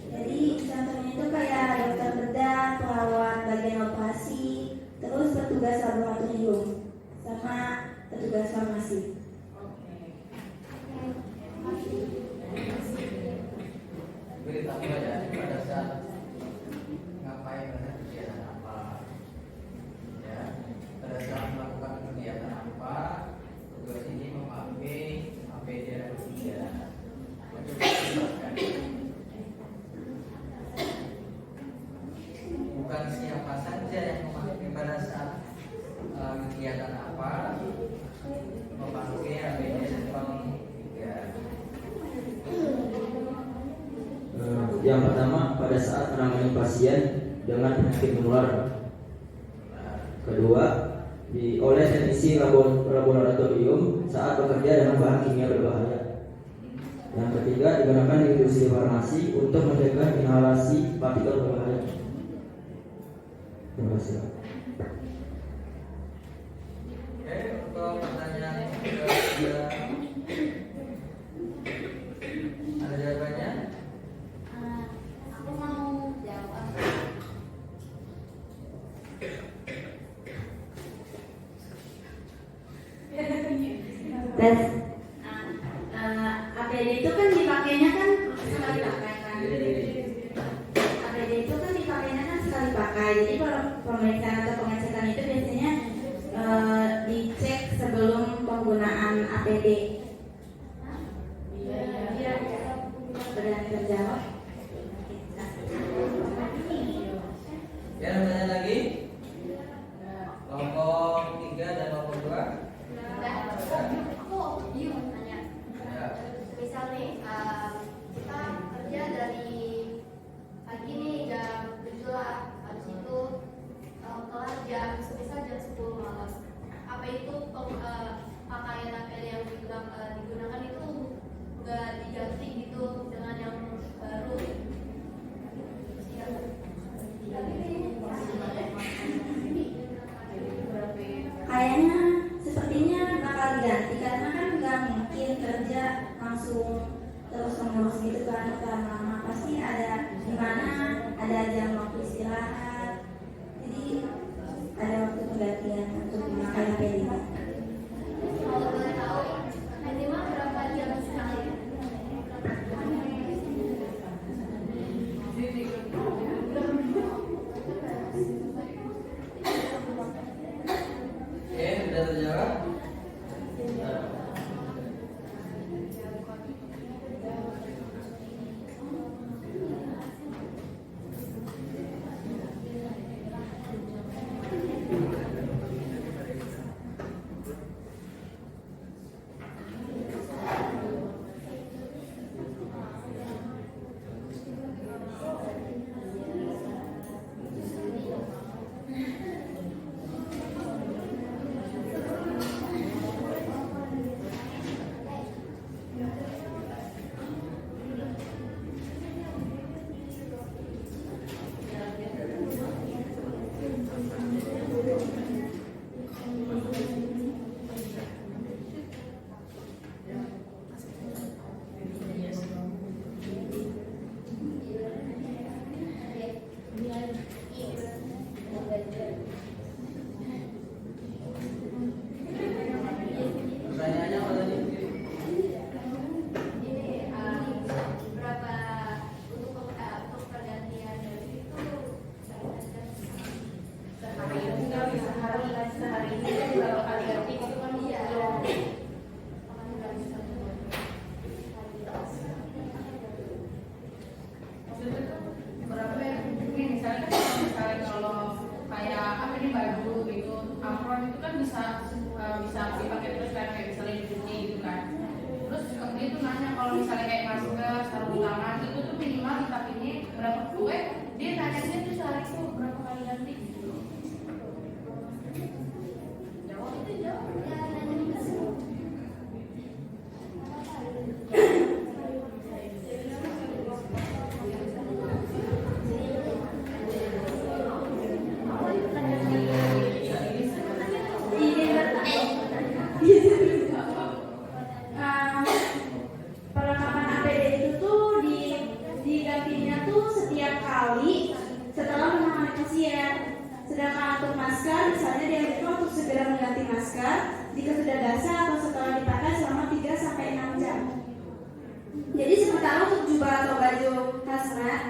Jadi contohnya itu kayak dokter bedah, perawat masih. Beritahu aja pada saat ngapain pada kegiatan apa, ya. Pada saat melakukan kegiatan apa, tugas ini memakai APD dan kegiatan. Bukan siapa saja yang memakai pada saat kegiatan apa, memakai APD dan kegiatan. Yang pertama, pada saat menangani pasien dengan penyakit menular. Kedua, oleh teknisi laboratorium saat bekerja dengan bahan kimia berbahaya. Yang ketiga, digunakan di industri farmasi untuk mencegah inhalasi partikel berbahaya. Terima kasih. Oke, untuk pertanyaan yang kedua, ada jawabannya? Aku mau jawab. Tes. APD itu kan dipakainya kan sekali pakai kan. APD itu kan dipakainya kan sekali pakai. Jadi kalau pemeriksaan atau pengecekan itu biasanya dicek sebelum penggunaan APD. Berani terjawab. Ya, ada pertanyaan lagi? Kelompok 3 dan kelompok 2. Aku mau tanya. Ya. Misal nih, kita kerja dari pagi nih jam 7 lah, habis itu kelar semisal jam 10 malam. Apa itu pakaian APD yang digunakan itu nggak diganti gitu dengan yang baru? Kayaknya sepertinya bakal diganti karena kan nggak mungkin kerja langsung terus menerus gitu kan lama-lama, pasti ada di mana ada jam waktu istirahat, jadi ada waktu penggantian untuk memakai APD. Kalau boleh tahu, minimal berapa jam sekali? Oke, sudah terjawab?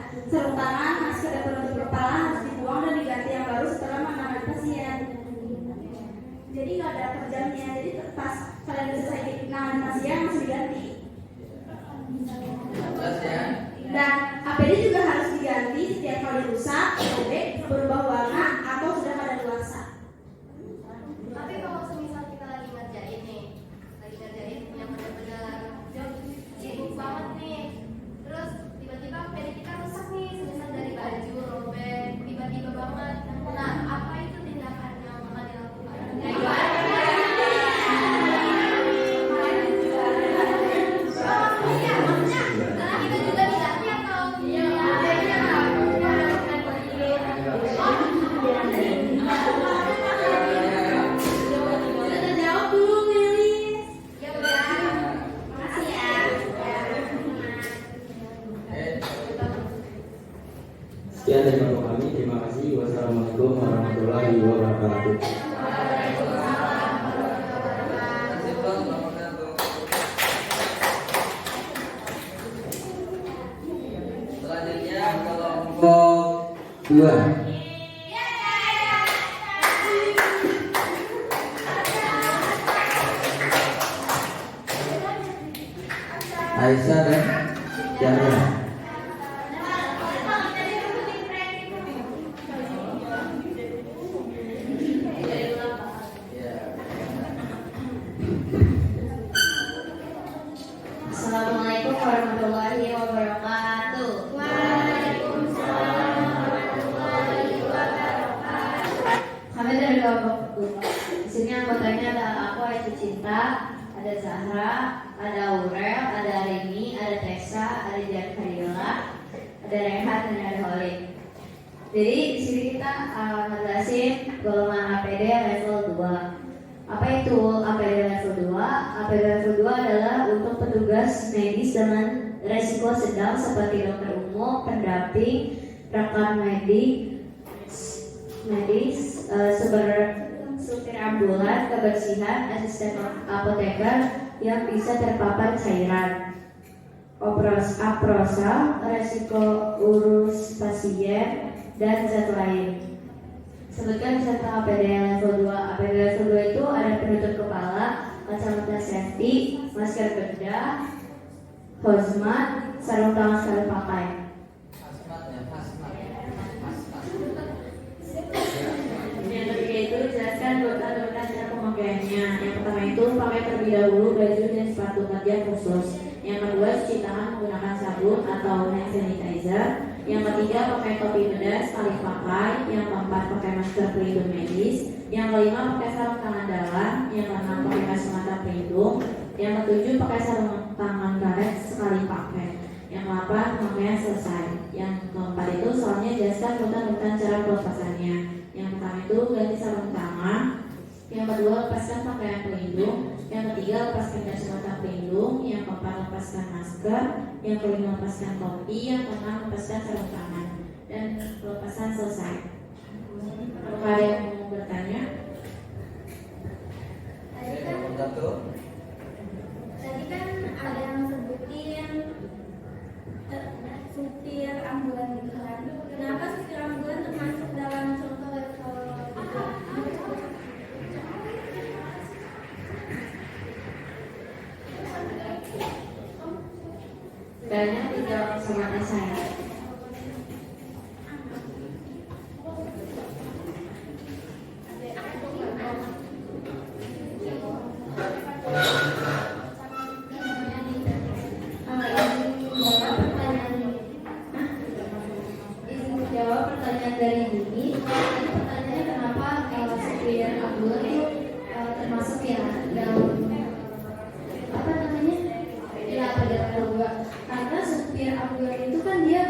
Sarung tangan, masker dan penutup kepala harus dibuang dan diganti yang baru setelah menangani pasien. Jadi nggak ada per jamnya, jadi pas kalian udah selesai menangani pasien masih diganti. Dan APD juga harus diganti setiap kali rusak, robek, berubah warna atau sudah kadaluarsa. Tapi kalau semisal kita lagi ngerjain yang benar-benar sibuk banget nih, terus tiba-tiba PD kita rusak nih, semisal dari baju robek, tiba-tiba banget. Nah, apa itu tindakan yang bakal dilakukan? Kita juga diganti atau? Kita jawab dulu, Melis. Ya udah, makasih ya. Sekian dari Bapak kami, terima kasih. Wassalamualaikum warahmatullahi wabarakatuh. Selanjutnya kelompok 2. Aisyah dan Jamila. Assalamualaikum warahmatullahi wabarakatuh. Kami dari kelompok 2. Di sini anggotanya ada aku, Aisyah Cinta, ada Zahra, ada Aurel, ada Rini, ada Tessa, ada Jan Karyola, ada Rehan dan ada Holly. Jadi di sini kita ngejelasin golongan APD level 2. Apa itu APD level 2? APD level 2 adalah untuk petugas medis dengan resiko sedang seperti dokter umum, pendamping, rekan medis, supir ambulan, kebersihan, asisten apoteker yang bisa terpapar cairan. Aprosa, resiko urus pasien, dan zat lain. Sebutkan tentang APD level 2. APD level 2 itu ada penutup kepala, kacamata safety, masker bedah, hazmat, sarung tangan sekali pakai. Yang ketiga itu jelaskan doa-doa cara pemakaiannya. Yang pertama itu pakai terlebih dahulu baju dan sepatu kerja khusus. Yang kedua cuci tangan menggunakan sabun atau hand sanitizer. Yang ketiga pakai topi bedah sekali pakai. Yang keempat pakai masker pelindung medis. Yang kelima pakai sarung tangan dalam. Yang keenam pakai kacamata pelindung. Yang ketujuh pakai sarung tangan karet sekali pakai. Yang ke-8 pemakaian selesai. Yang keempat itu soalnya jelaskan rutan cara pelepasannya. Yang pertama itu ganti sarung tangan. Yang kedua lepaskan pakaian pelindung. Yang ketiga lepaskan kacamata pelindung. Yang keempat lepaskan masker. Yang kelima lepaskan topi. Yang keenam lepaskan sarung tangan. Dan pelepasan selesai. Apakah ada yang mau bertanya? Tadi kan ada yang sebutin supir ambulan gitu kan. Kenapa supir ambulan termasuk dalam contoh level Banyak dijawab sama saya. Jawab pertanyaan dari Dini. Tadi pertanyaannya kenapa supir ambulan itu termasuk ya dalam apa namanya? Ya pada level 2. Karena supir ambulan itu kan dia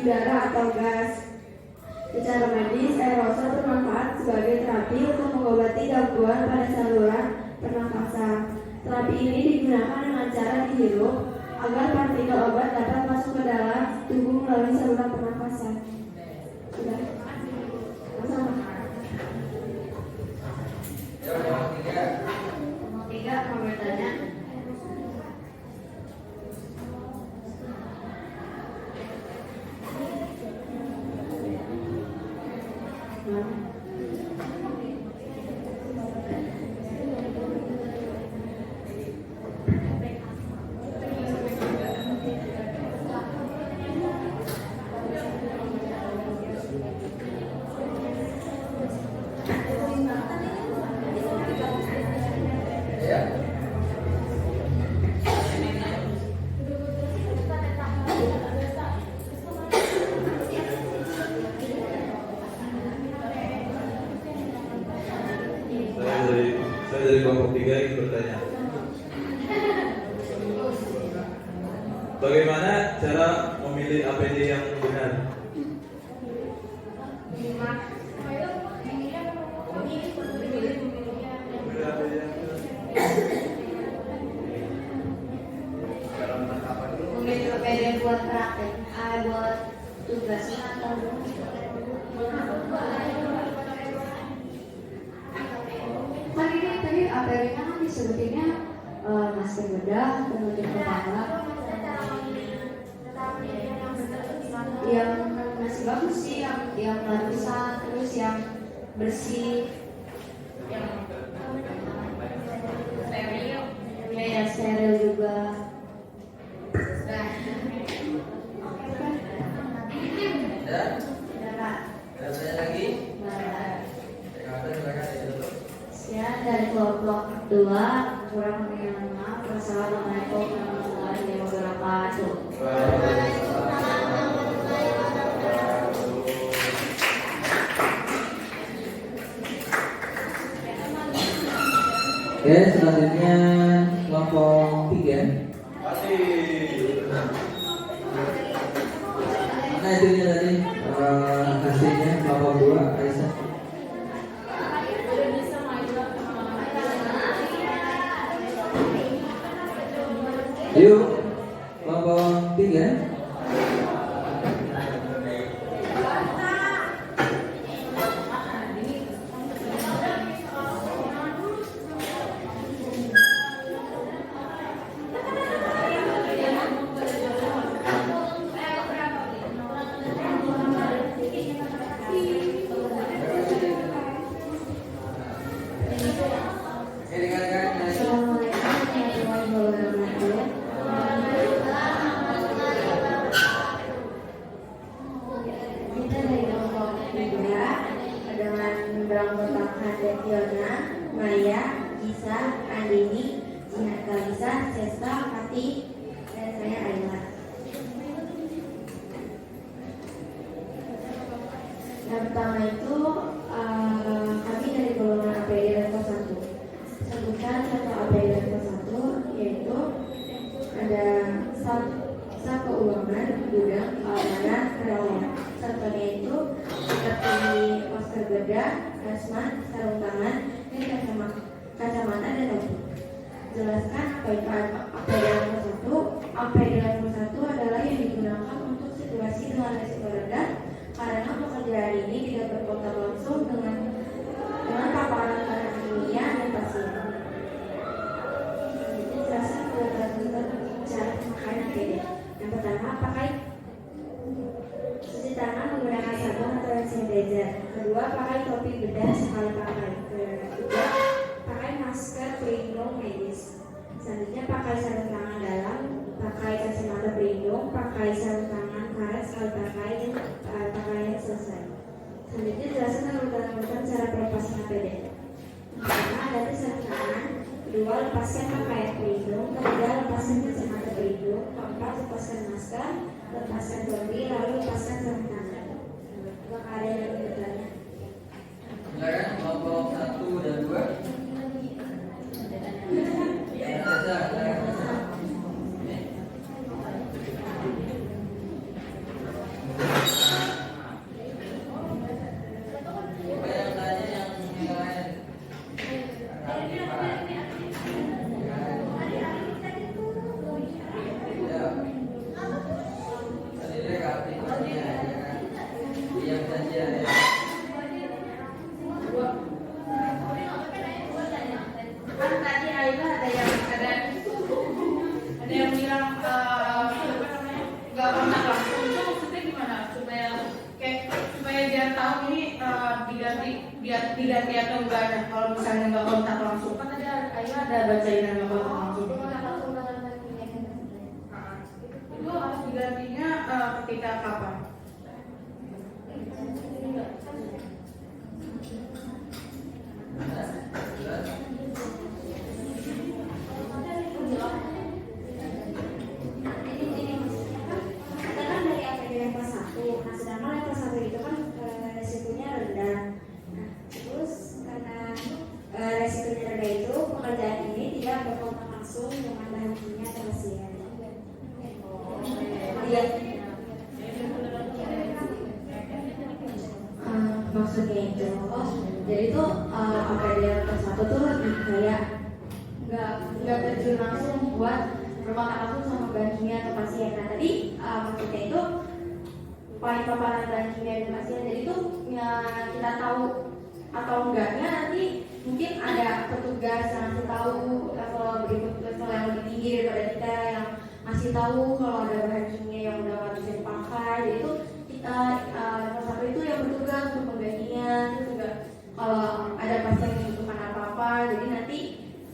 udara atau gas. Secara medis, aerosol bermanfaat sebagai terapi untuk mengobati gangguan pada saluran pernafasan. Terapi ini digunakan dengan cara dihirup agar partikel obat dapat masuk ke dalam tubuh melalui saluran pernafasan. Sudah. Sama. Nomor 3, mau bertanya? Saya dari kelompok 3 ingin bertanya. Bagaimana cara memilih APD yang benar? Memilih APD buat praktek, buat tugas atau tadi APD-nya kan disebutinnya masker bedah, penutup kepala. Yang masih bagus sih, yang lapisan, terus yang bersih, yang steril juga. Nah, Ada lagi? Sekian dari kelompok 2, kurang lebih mohon maaf. Wassalamualaikum warahmatullahi wabarakatuh. Oke, selanjutnya kelompok 3. Mana itunya tadi? Hasilnya kelompok 2, Aisyah. Yuk, kelompok 3. Kita dari kelompok 3 dengan beranggotakan Deviona, Maya, Gisa, Andini, Jihan Kalisa, Sesta, Fatih, dan saya Ayla. Yang pertama itu kami dari golongan APD level 1. Sebutkan satu APD level 1 yaitu ada sab keuangan, gudang, keamanan, kerawat. Contohnya itu seperti masker bedah, hazmat, sarung tangan, dan kacamata dan topi. Jelaskan apa itu APD level 1. APD level 1 adalah yang digunakan untuk situasi dengan risiko rendah karena pekerjaan ini tidak berkontak langsung dengan paparan bahan kimia dan pasien. Jadi jelaskan tentang cara pemakaian APD. Yang pertama, pakai cuci tangan menggunakan sabun atau hand sanitizer. Kedua, pakai topi bedah sekali pakai. Ketiga, pakai masker pelindung medis. Selanjutnya, pakai sarung tangan dalam, pakai kacamata pelindung, pakai sarung tangan karet sekali pakai, dan pakaian selesai. Selanjutnya, jelaskan urutan cara pelepasan APD. Pertama, ada sarung tangan. Kedua, lepaskan pakaian pelindung. Ketiga, lepaskan kacamata pelindung. Keempat, lepaskan masker. Lepaskan topi, lalu lepaskan sarung tangan. Apakah ada yang bertanya? Silakan kelompok 1 dan 2. Ya, diganti atau enggak. Nah, kalau misalnya nggak kontak langsung kan ada bacain nggak kontak langsung. Itu harus digantinya ketika kapan? Resikonya rendah itu pekerjaan ini tidak berkontak langsung dengan bahan kimia atau pasien. Maksudnya itu, jadi itu APD level 1 tuh lebih kayak nggak terjun langsung buat berkontak langsung sama bahan kimia atau pasien. Nah tadi maksudnya itu paling paparan bahan kimia dan pasien. Jadi itu ya kita tahu atau enggaknya nanti mungkin ada petugas yang ngasih tahu level yang lebih tinggi daripada kita yang ngasih tahu kalau ada bahan kimia yang udah nggak bisa dipakai. Jadi itu kita level 1 itu yang bertugas untuk penggantinya. Terus juga kalau ada pasien yang membutuhkan apa-apa, jadi nanti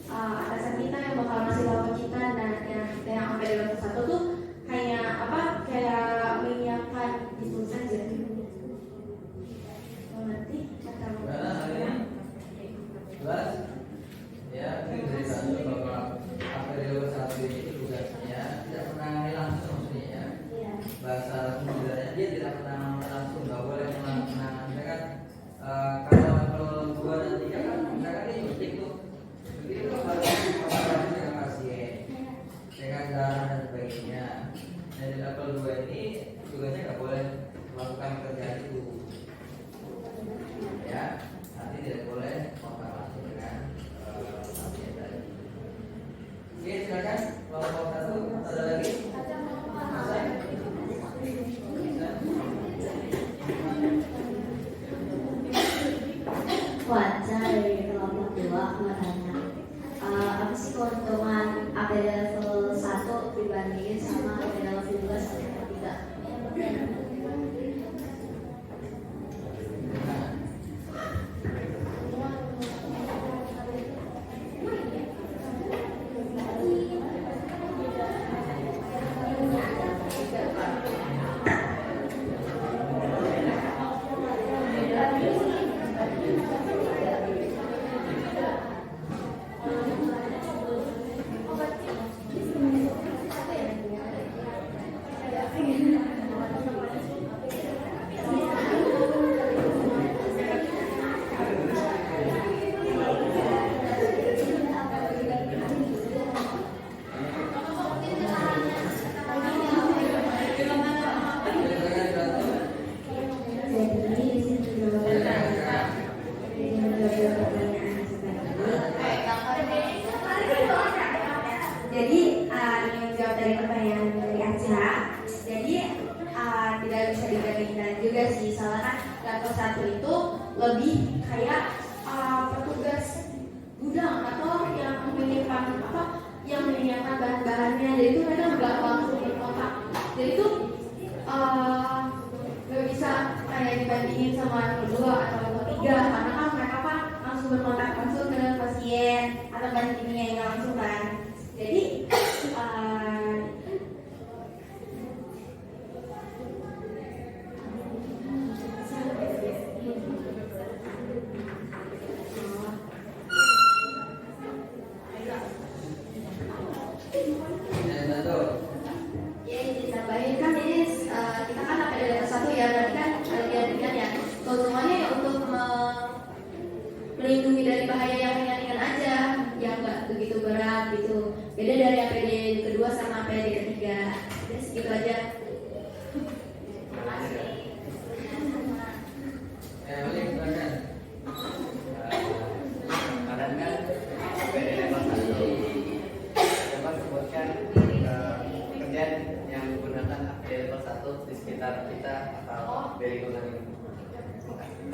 atasan kita yang bakal ngasih tahu ke kita. Dan yang sampai di level 1 tuh hanya kayak menyiapkan itu saja. Nanti Jelas? Ya, ini dari satu bahwa APD level 1 ini tugasnya tidak menangani langsung maksudnya ya. Bahasa sebenarnya dia tidak pernah langsung, nggak boleh menangani. Kan kalau level 2 dan 3 kan mereka ini penting tuh. Begitu kan harus berkomunikasi dengan pasien, dengan darah dan sebagainya. Dan di level 2 ini tugasnya nggak boleh melakukan pekerjaan itu. Ya, nanti tidak boleh kontak langsung dengan pasien tadi. Oke, silakan. Kelompok 1 ada lagi? Waca dari kelompok 2 mau tanya, apa sih keuntungan APD level 1 dibandingin sama APD level 2 sampai level 3? Jadi ini menjawab dari pertanyaan dari Aca. Jadi tidak bisa dibandingkan juga sih, soalnya kan level 1 itu lebih kayak petugas gudang atau yang menyiapkan bahan-bahannya. Jadi itu mereka nggak langsung berkontak. Jadi itu nggak bisa kayak dibandingin sama level 2 atau level 3 karena kan mereka langsung berkontak langsung dengan pasien atau bahan kimia yang langsung kan. Jadi ya ditambahin kan ini kita kan ada level 1 ya, berarti kan ringan ya. Keuntungannya ya untuk melindungi dari bahaya yang ringan-ringan aja, yang nggak begitu berat gitu. Beda dari APD kedua sama APD ketiga. Jadi segitu aja. Terima kasih. Balik silakan. Kadang kan APD level 1 dapat sebutkan pekerjaan yang menggunakan APD level 1 di sekitar kita atau di lingkungan ini. Terima kasih.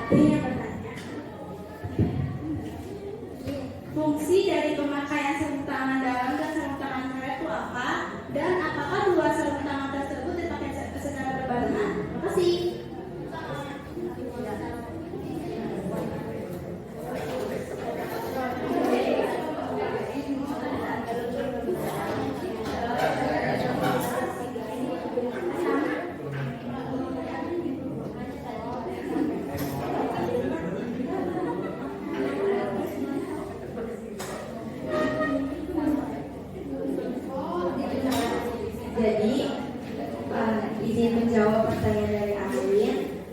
B yang bertanya, fungsi dari pemakaian sarung tangan dalam dan sarung tangan karet itu apa? Dan apakah dua sarung tangan tersebut dipakai secara berbarengan? Makasih. Jadi, izin menjawab pertanyaan dari Alvin,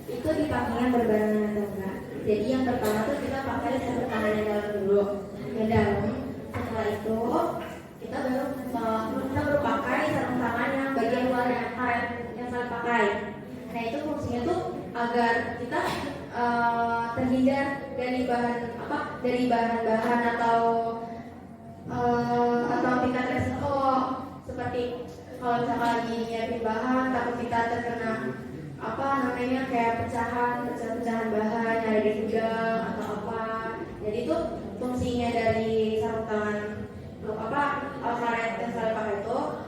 itu dipakainya berbarengan atau enggak? Jadi yang pertama tuh kita pakai sarung tangan yang dalam dulu, yang dalam. Setelah itu kita baru pakai sarung tangan yang bagian luar yang karet yang saya pakai. Nah itu fungsinya tuh agar kita terhindar dari bahan-bahan atau tingkat resiko, seperti kalau misalkan lagi nyiapin bahan takut kita terkena kayak pecahan bahan yang ada di gudang atau apa. Jadi itu fungsinya dari sarung tangan karet yang saya pakai itu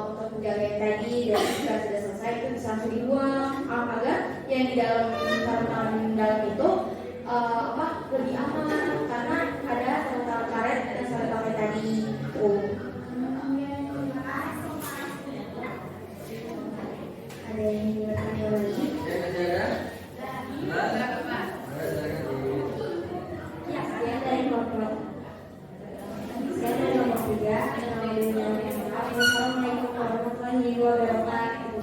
untuk menjaga yang tadi, dan jika sudah selesai itu bisa langsung dibuang agar yang di dalam sarung tangan dalam itu lebih aman karena ada sarung tangan karet yang saya pakai tadi itu. Ada yang bertanya lagi? Ya, saya dari nomor 3. Assalamualaikum warahmatullahi wabarakatuh.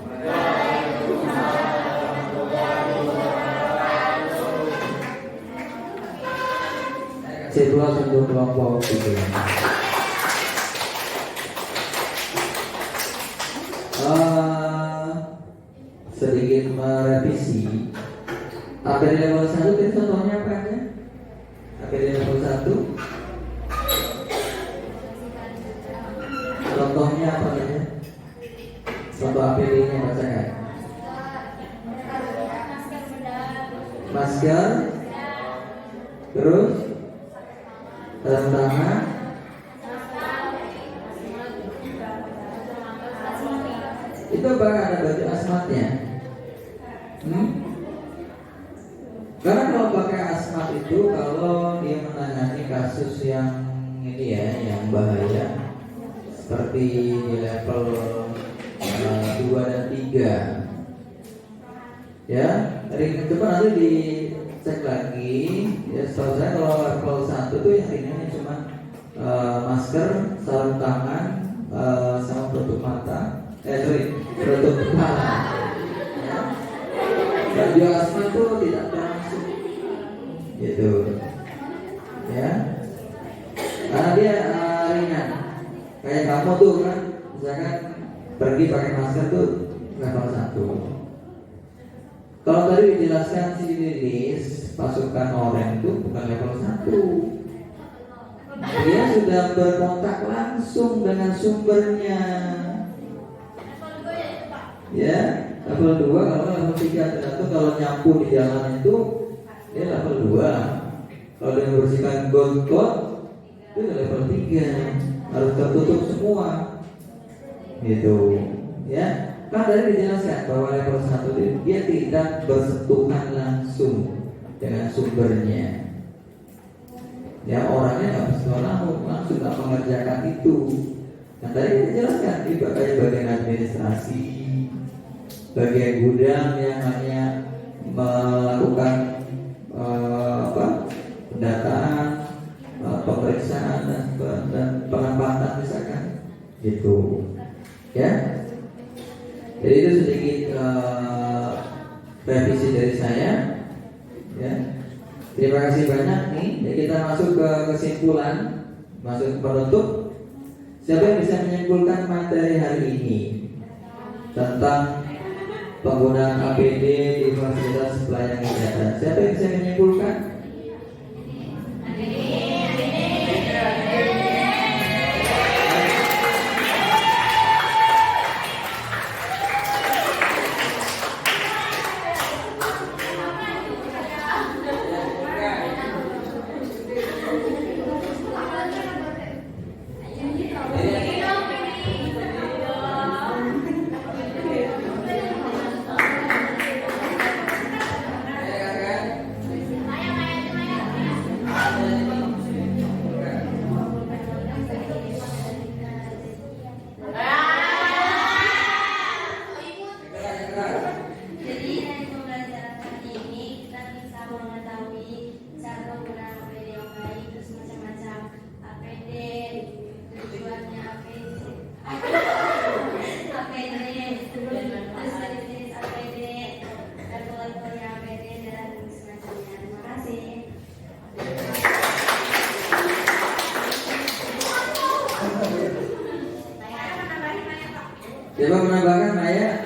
Situasi untuk kelompok 3. Sedikit merevisi. APD level 1 itu contohnya apa aja? APD level 1 contohnya apa saja? Contoh APD-nya bacakan. Masker, terus sarung tangan, itu apakah ada baju asmatnya? Karena kalau pakai asmat itu kalau dia menangani kasus yang ini ya, yang bahaya seperti di level 2 dan 3 ya, coba nanti dicek lagi ya. Setahu saya kalau level 1 itu yang ringannya cuma masker, sarung tangan, sama penutup mata, penutup kepala ya. Baju asmat itu tidak berlangsung gitu ya, karena dia ringan. Kayak kamu tuh kan, misalkan pergi pakai masker tuh level 1. Kalau tadi dijelaskan si Lilis, pasukan oranye itu bukan level 1. Dia sudah berkontak langsung dengan sumbernya. Ya, level 2. Kalau level 3 ternyata kalau nyapu di jalan itu dia level 2. Kalau dia membersihkan got itu level 3. Harus tertutup semua gitu ya. Kan tadi dijelaskan bahwa level 1 dia tidak bersentuhan langsung dengan sumbernya ya, orangnya nggak bisa langsung nggak mengerjakan itu. Kan tadi dijelaskan di bagian administrasi, bagian gudang yang hanya melakukan pendataan, pemeriksaan dan penempatan misalkan gitu ya. Jadi itu sedikit revisi dari saya ya. Terima kasih banyak nih. Jadi kita masuk ke kesimpulan, masuk ke penutup. Siapa yang bisa menyimpulkan materi hari ini tentang penggunaan APD di fasilitas pelayanan kesehatan? Siapa yang bisa menyimpulkan? Coba menambahkan Maya.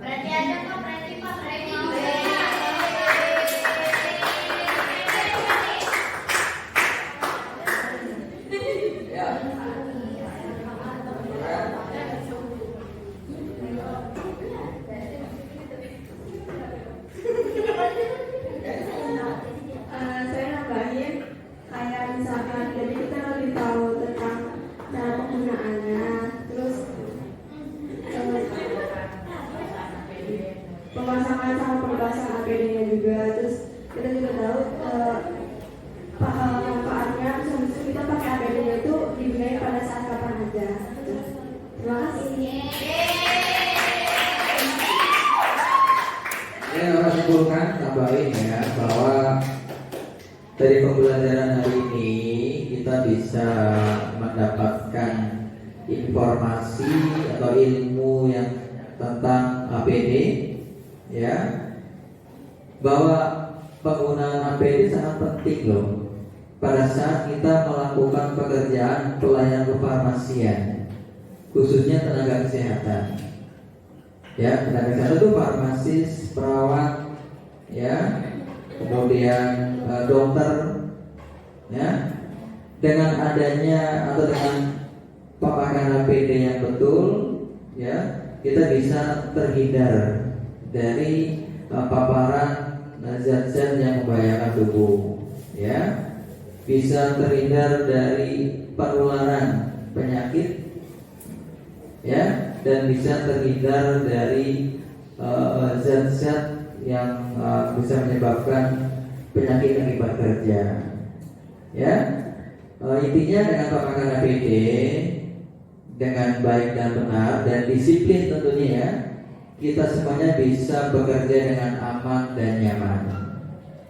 Berarti aja Pak, berarti Pak, Saya nambahin kayak misalkan jadi kita lebih tahu tentang cara penggunaannya, terus pemasangan sama pelepasan APD-nya juga, terus kita juga tahu manfaatnya, terus habis itu kita pakai APD-nya itu digunakan pada saat kapan aja. Terima kasih. Saya harus simpulkan tambahin ya bahwa dari pembelajaran hari ini kita bisa mendapatkan informasi atau ilmu yang tentang APD ya, bahwa penggunaan APD sangat penting loh pada saat kita melakukan pekerjaan pelayanan kefarmasian, khususnya tenaga kesehatan. Ya, tenaga kesehatan itu farmasis, perawat, ya, kemudian dokter, ya. Dengan adanya atau dengan pemakaian APD yang betul, ya, kita bisa terhindar dari paparan zat-zat yang membahayakan tubuh, ya. Bisa terhindar dari penularan penyakit, ya, dan bisa terhindar dari zat-zat yang bisa menyebabkan penyakit akibat kerja. Ya, intinya dengan pemakaian APD dengan baik dan benar dan disiplin tentunya ya, kita semuanya bisa bekerja dengan aman dan nyaman.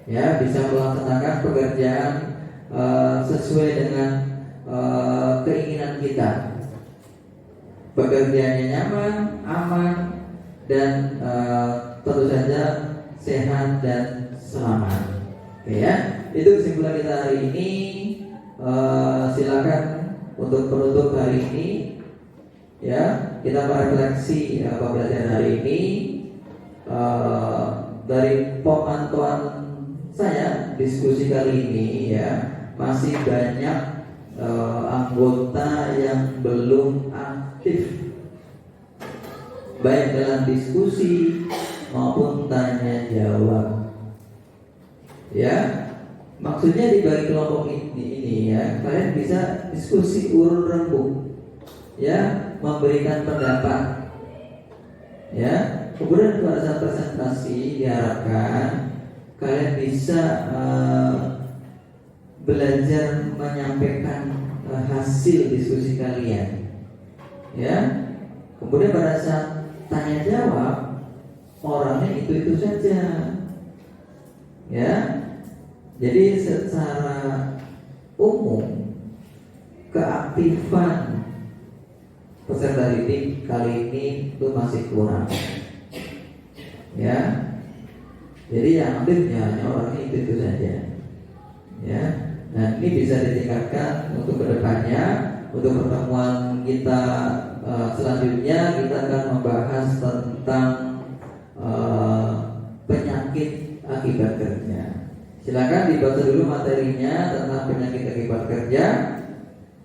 Ya, bisa melaksanakan pekerjaan sesuai dengan keinginan kita. Pekerjaannya nyaman, aman, dan tentu saja sehat dan selamat. Oke ya, itu kesimpulan kita hari ini. Silakan untuk penutup hari ini. Ya, kita merefleksi pembelajaran hari ini. Dari pemantauan saya diskusi kali ini ya, masih banyak anggota yang belum aktif baik dalam diskusi maupun tanya jawab. Ya, maksudnya di balik kelompok ini ya, kalian bisa diskusi urun rembuk, ya, memberikan pendapat, ya. Kemudian pada saat presentasi diharapkan kalian bisa belajar menyampaikan hasil diskusi kalian, ya. Kemudian pada saat tanya jawab orangnya itu saja, ya. Jadi secara umum keaktifan peserta didik kali ini itu masih kurang, ya. Jadi yang aktifnya hanya orangnya itu saja, ya. Nah, ini bisa ditingkatkan untuk kedepannya. Untuk pertemuan kita selanjutnya kita akan membahas tentang penyakit akibat kerja. Silakan dibaca dulu materinya tentang penyakit akibat kerja,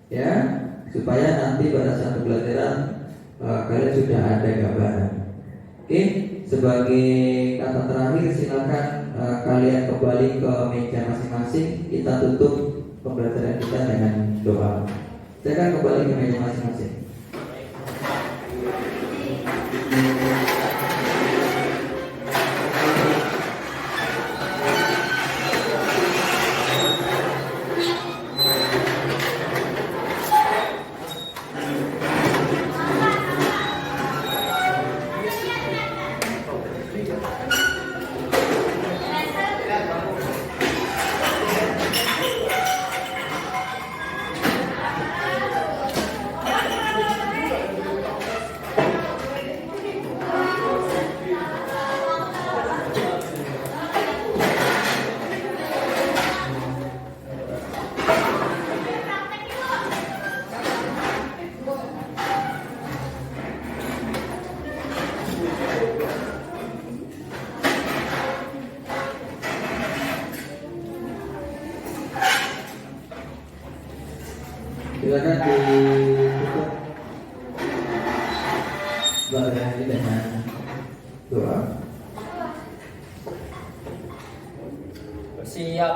ya, supaya nanti pada saat pembelajaran kalian sudah ada gambaran. Oke, sebagai kata terakhir silakan kalian kembali ke meja masing-masing. Kita tutup pembelajaran kita dengan doa. Silakan kembali ke meja masing-masing. Silakan ditutup ibadah ini dengan doa. Bersiap.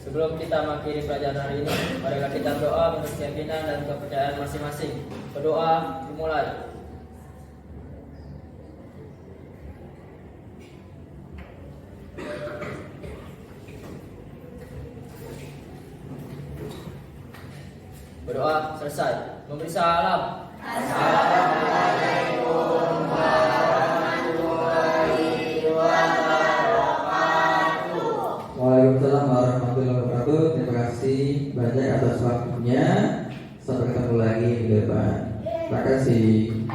Sebelum kita mengakhiri pelajaran hari ini, marilah kita berdoa menurut keyakinan dan kepercayaan masing-masing. Berdoa dimulai. Berdoa selesai. Memberi salam. Assalamualaikum warahmatullahi wabarakatuh. Waalaikumsalam warahmatullahi wabarakatuh. Terima kasih banyak atas waktunya. Sampai ketemu lagi di depan. Terima kasih.